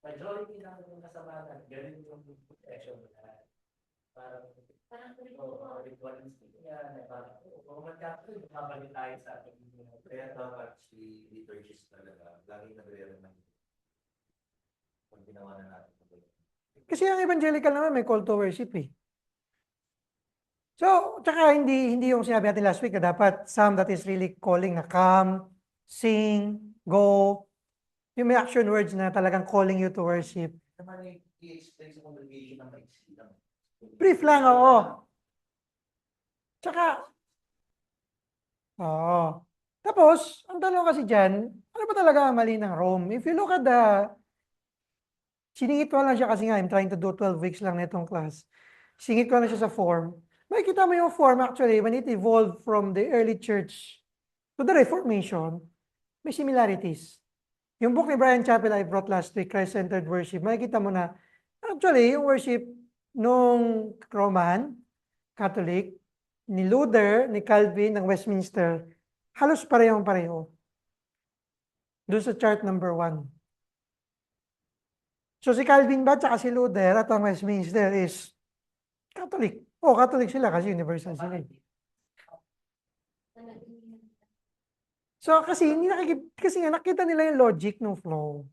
B: majority ng mga kasamahan, ganun yung protection nila. Parang ritualistic yan, parang kung magkakaroon, mabalik tayo sa ating
E: Kaya dapat si liturgist talaga, lagi nagre-remind ng pag ginawa na natin.
C: Kasi ang evangelical naman may call to worship eh. So, tsaka hindi yung sinabi natin last week na dapat some that is really calling na come, sing, go. Yung may action words na talagang calling you to worship.
E: Naman i-explain sa congregation ng maiksi lang.
C: Brief lang, oo. Tsaka, oo. Tapos, ang tanong kasi dyan, ano ba talaga ang mali ng Rome? If you look at siningit ko lang siya kasi nga, I'm trying to do 12 weeks lang na itong class. Singit ko lang siya sa form. Makikita mo yung form actually, when it evolved from the early church to the Reformation, may similarities. Yung book ni Brian Chappell I brought last week, Christ-Centered Worship, makikita mo na, actually, yung worship nung Roman, Catholic, ni Luther, ni Calvin, ng Westminster, halos parehong-pareho. Doon sa chart number 1. So si Calvin ba, tsaka si Luther at ang Westminster is Catholic. O, Catholic sila kasi universal sila. So kasi kasi nga nakita nila yung logic ng flow.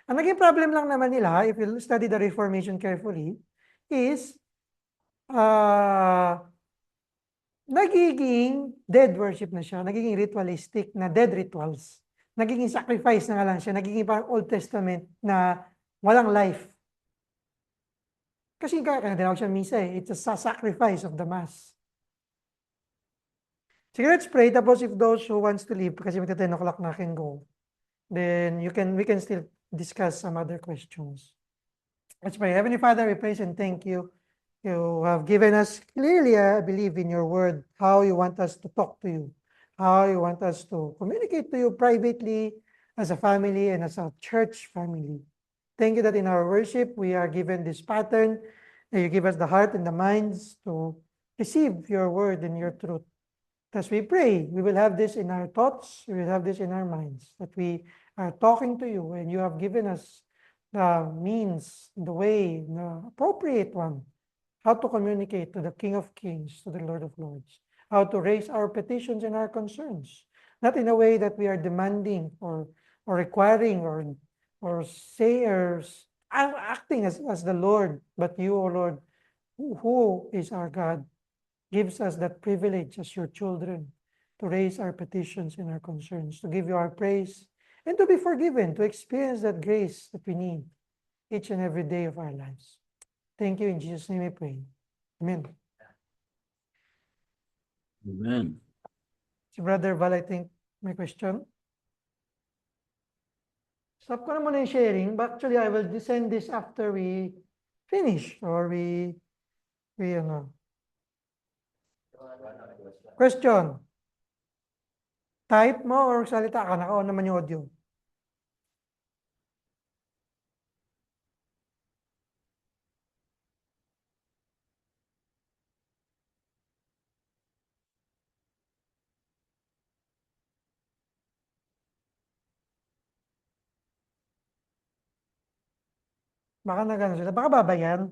C: Ang naging problem lang naman nila, if you study the Reformation carefully, is nagiging dead worship na siya, nagiging ritualistic na dead rituals. Nagiging sacrifice na nga lang siya, nagiging parang Old Testament na walang life. Kasi kaya tinawag siya misa eh, it's a sacrifice of the Mass. Sige, let's pray. Tapos if those who wants to leave, kasi magta 10 o'clock na can go, then we can still discuss some other questions. Let's pray. Heavenly Father, we praise and thank you. You have given us clearly, I believe, in your word, how you want us to talk to you, how you want us to communicate to you privately, as a family and as a church family. Thank you that in our worship, we are given this pattern, that you give us the heart and the minds to receive your word and your truth. As we pray, we will have this in our thoughts, we will have this in our minds, that we are talking to you and you have given us the means, the way, the appropriate one, how to communicate to the King of Kings, to the Lord of Lords, how to raise our petitions and our concerns, not in a way that we are demanding or requiring or acting as the Lord, but you, O Lord, who is our God, gives us that privilege as your children to raise our petitions and our concerns, to give you our praise, and to be forgiven, to experience that grace that we need each and every day of our lives. Thank you. In Jesus' name we pray. Amen.
F: Amen.
C: Si Brother Val, I think, may question? Stop ko na muna yung sharing. But actually, I will send this after we finish or we Question. Type mo or salita ka, naka-on naman yung audio. Baka nagano sila. Baka babayan.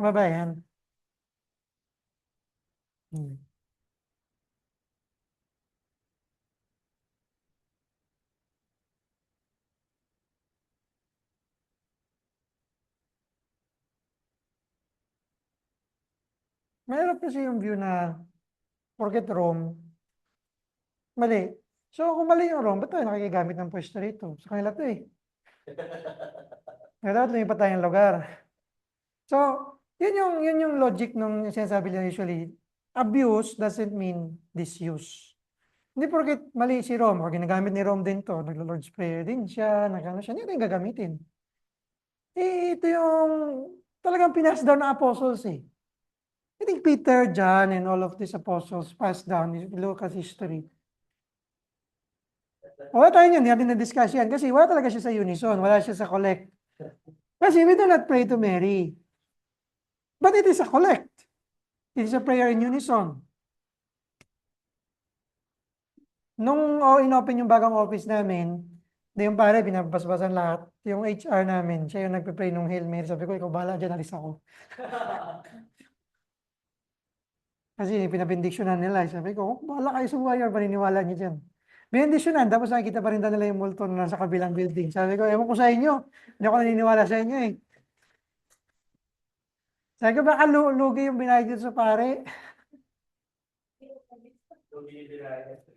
C: Babayan. Mayroon kasi yung view na porket Rome, mali. So kung mali yung Rome, ba't tayo nakikigamit ng pwesto rito? Sa kanila to eh. Dapat lumipat tayong lugar. So, yun yung logic nung sinasabi nila usually. Abuse doesn't mean disuse. Hindi porket mali si Rome o ginagamit ni Rome din to, naglo-Lord's Prayer din siya, nagano siya, hindi ito yung gagamitin. Eh, ito yung talagang pinas down ng apostles eh. I think Peter, John, and all of these apostles passed down. If you look at history. Wala tayo yun, natin na-discuss yan. Kasi wala talaga siya sa unison, wala siya sa collect. Kasi we do not pray to Mary. But it is a collect. It is a prayer in unison. Nung inopen yung bagong office namin, yung pare, pinapaspasan lahat. Yung HR namin, siya yung nagpe-pray nung Hail Mary. Sabi ko, ikaw bahala dyan, alis ako. Kasi pinabindisyonan nila. Sabi ko, bahala kayo sa buhay or paniniwala niyo dyan. Binindisyonan, tapos nakikita pa rin nila yung multo na nasa kabilang building. Sabi ko, ewan ko sa inyo. Hindi ako naniniwala sa inyo eh. Sabi ko, baka lugi yung binayad dito sa pare.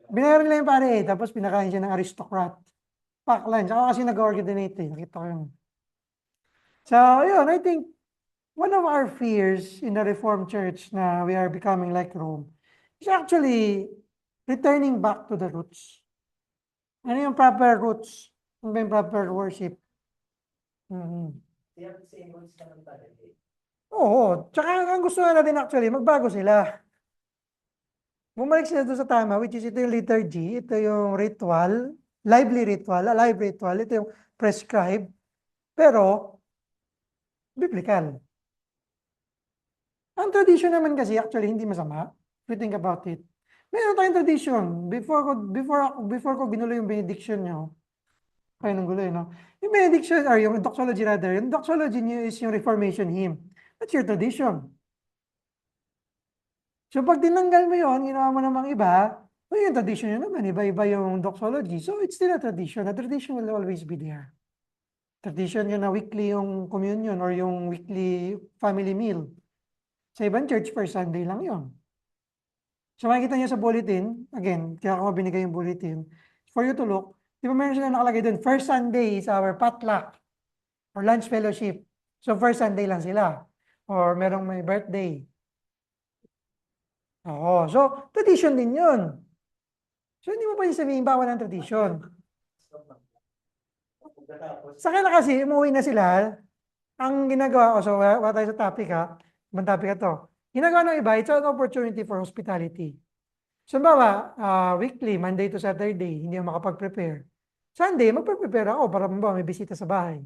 C: Binayaran nila yung pare eh. Tapos pinakain siya ng aristocrat. Pack lunch. Ako kasi nag-coordinate eh. Nakita ko yun. So, yun, I think one of our fears in the Reformed Church na we are becoming like Rome is actually returning back to the roots. Ano yung proper roots? Ano ba yung proper worship? Oo. Tsaka ang gusto na natin actually, magbago sila. Bumalik sila doon sa tama, which is ito yung liturgy, ito yung ritual, lively ritual, alive ritual, ito yung prescribed, pero biblical. Ang tradition naman kasi actually hindi masama, if you think about it. Meron tayong tradition. Before ko binulo yung benediction nyo, kaya nang gulo no? Yung benediction, or yung doxology rather, yung doxology nyo is yung Reformation hymn. That's your tradition. So pag tinanggal mo yun, ginawa mo namang iba, yung tradition nyo naman, iba-iba yung doxology. So it's still a tradition. A tradition will always be there. Tradition yun na weekly yung communion or yung weekly family meal. Sa ibang church, per Sunday lang yun. So makikita niyo sa bulletin, again, kaya ako binigay yung bulletin, for you to look, di ba meron sila nakalagay doon, first Sunday is our potluck or lunch fellowship. So first Sunday lang sila. Or merong may birthday. Oo. So, tradition din yun. So, hindi mo pa sabihin bawal ang tradition. Sa kanila kasi, umuwi na sila, ang ginagawa ko, so wala tayo sa topic ha, ibang topic ito. Ginagawa ng iba, it's an opportunity for hospitality. So, bawa, weekly, Monday to Saturday, hindi mo makapag-prepare. Sunday, magpe-prepare ako para may bisita sa bahay.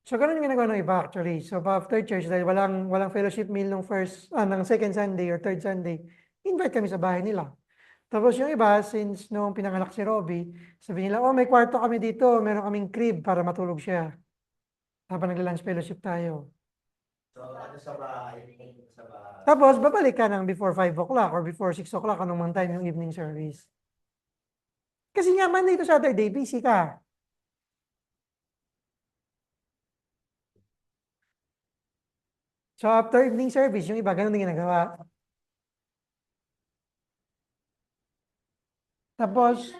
C: So, ganun yung ginagawa ng iba actually. So, after church, dahil walang fellowship meal ng second Sunday or third Sunday, invite kami sa bahay nila. Tapos yung iba, since nung pinanganak si Robbie, sabi nila, oh, may kwarto kami dito, meron kaming crib para matulog siya. Habang nagla-lunch fellowship tayo.
E: So, ano sa bahay? Sa bahay.
C: Tapos, babalik ka ng before 5 o'clock or before 6 o'clock, anong man time yung evening service. Kasi nga, Monday to Saturday, busy ka. So, after evening service, yung iba, ganun din ginagawa. Tapos,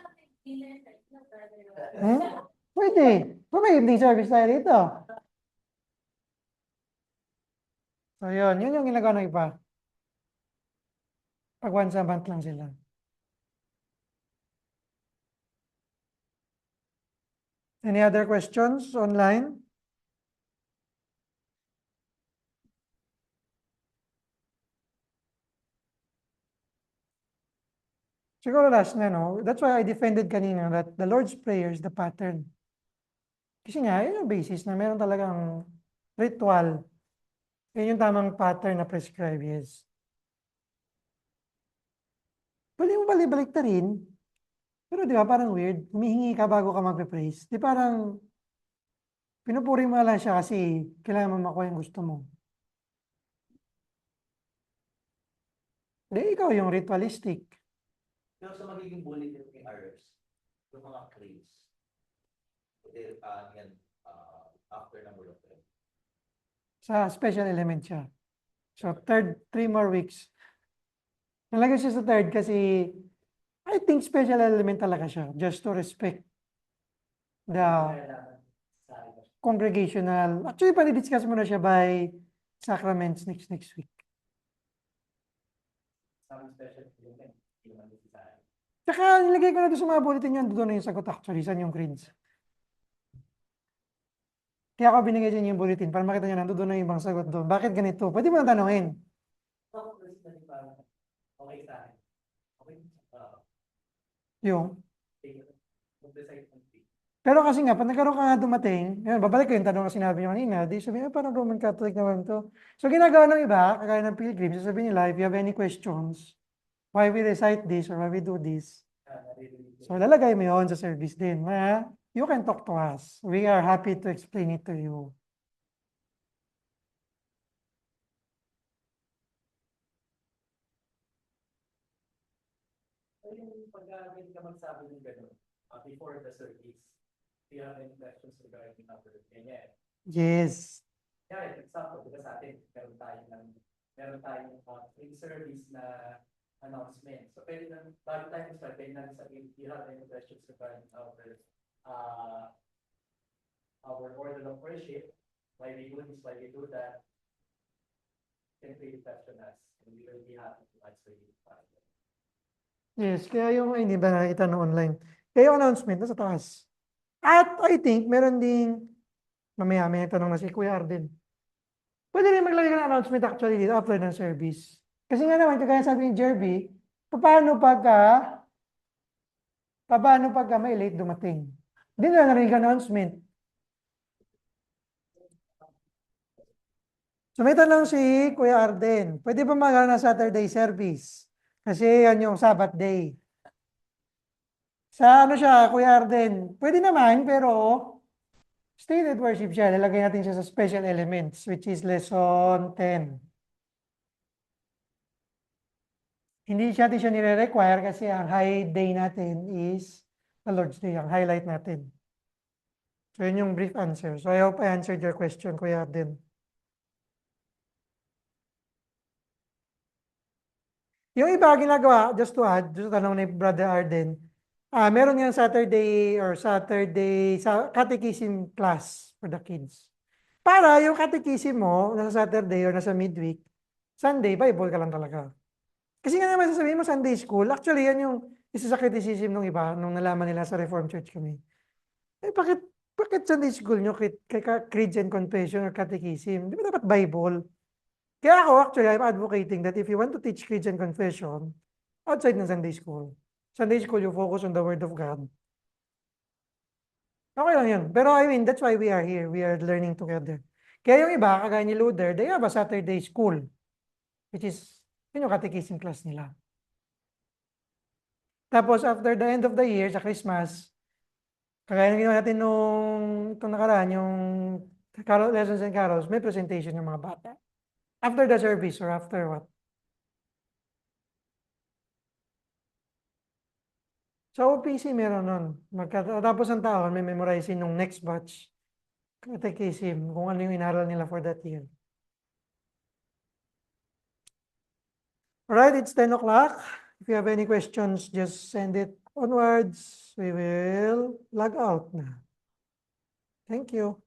C: pwede. Kung may evening service tayo dito. So, yun yung ginagawa ng iba. Pag once a month lang sila. Any other questions online? Siguro last na, no? That's why I defended kanina that the Lord's Prayer is the pattern. Kasi nga, yun yung basis na meron talagang ritual. Yun yung tamang pattern na prescribe, yes. Pwede mo balik ta rin. Pero di ba, parang weird. Humihingi ka bago ka magpe-praise. Di parang pinupuri mo lang siya kasi kailangan mo makuha yung gusto mo. Di, ikaw yung ritualistic.
E: Pero sa magiging bulletin ni RS, yung mga creeds, yan, after number of 10.
C: Sa special element siya. So, 3 more weeks. Nalagay siya sa third kasi I think special element talaga siya. Just to respect the congregational. Actually, pa-discuss mo na siya by sacraments next week.
B: Some special element, hindi naman necessary.
C: Tsaka nilagay ko na doon sa mga bulletin yun, doon na yung sagot actually, saan yung creeds. Kaya ako binigay dyan yung bulletin para makita nyo na doon na yung ibang sagot doon. Bakit ganito? Pwede mo na tanongin.
B: Ako personally parang okay sa akin. Okay.
C: Yung.
B: Mag-decide ng thing.
C: Pero kasi nga, pag nagkaroon ka nga dumating, yun, babalik ko yung tanong na sinabi nyo kanina, di sabihin, parang Roman Catholic naman to. So ginagawa ng iba, kagaya ng pilgrims, sasabihin nila, if you have any questions, why we recite this or why we do this, so lalagay mo yun sa service din. You can talk to us. We are happy to explain it to you.
B: So yung pag-aamin ka magsabi ng gano'n, before the service, do you have any questions regarding number ganyan?
C: Yes.
B: Yeah, example, diba sa atin, meron tayong in-service na announcement. So pwede na, bago tayo start, pwede na sabihin, do you have any questions regarding our order of worship, why we do this, why we do that, can please question us, and we will be happy to answer you.
C: Yes, kaya yung, hindi ba nakita na online? Kaya yung announcement, nasa taas. At I think, meron ding, mamaya may tanong na si Kuya Arden. Pwede rin maglagay ka ng announcement actually dito after ng service. Kasi nga naman, kagaya sabi ni Jerby, paano pagka may late dumating? Hindi na narinig announcement. So may tanong si Kuya Arden, pwede ba magkaroon ng Saturday service? Kasi yan yung Sabbath day. Sa ano siya, Kuya Arden? Pwede naman, pero stated worship siya. Lalagay natin siya sa special elements, which is lesson 10. Hindi natin siya nire-require kasi ang high day natin is the Lord's Day, ang highlight natin. So yun yung brief answer. So I hope I answered your question, Kuya Arden. Yung iba ginagawa, just to add, just tanong ni Brother Arden, meron nga Saturday sa catechism class for the kids. Para yung catechism mo, nasa Saturday or nasa midweek, Sunday, Bible ka lang talaga. Kasi nga naman sasabihin mo Sunday school, actually yan yung isa sa criticism ng iba nung nalaman nila sa Reformed Church kami. Eh bakit Sunday school nyo creeds and confession or catechism? Di ba dapat Bible? Kaya ako actually, I'm advocating that if you want to teach creeds and confession, outside ng Sunday school, you focus on the Word of God. Okay lang yun. Pero I mean, that's why we are here. We are learning together. Kaya yung iba, kagaya ni Luther, they have a Saturday school, which is, yun yung catechism class nila. Tapos after the end of the year, sa Christmas, kagaya ng ginawa natin itong nakaraan, yung lessons and carols, may presentation ng mga bata. After the service or after what? Sa OPC meron nun. Tapos ng taon, may memorizing nung next batch. Catechism, kung ano yung inaral nila for that year. Alright, it's 10 o'clock. If you have any questions, just send it onwards. We will log out na. Thank you.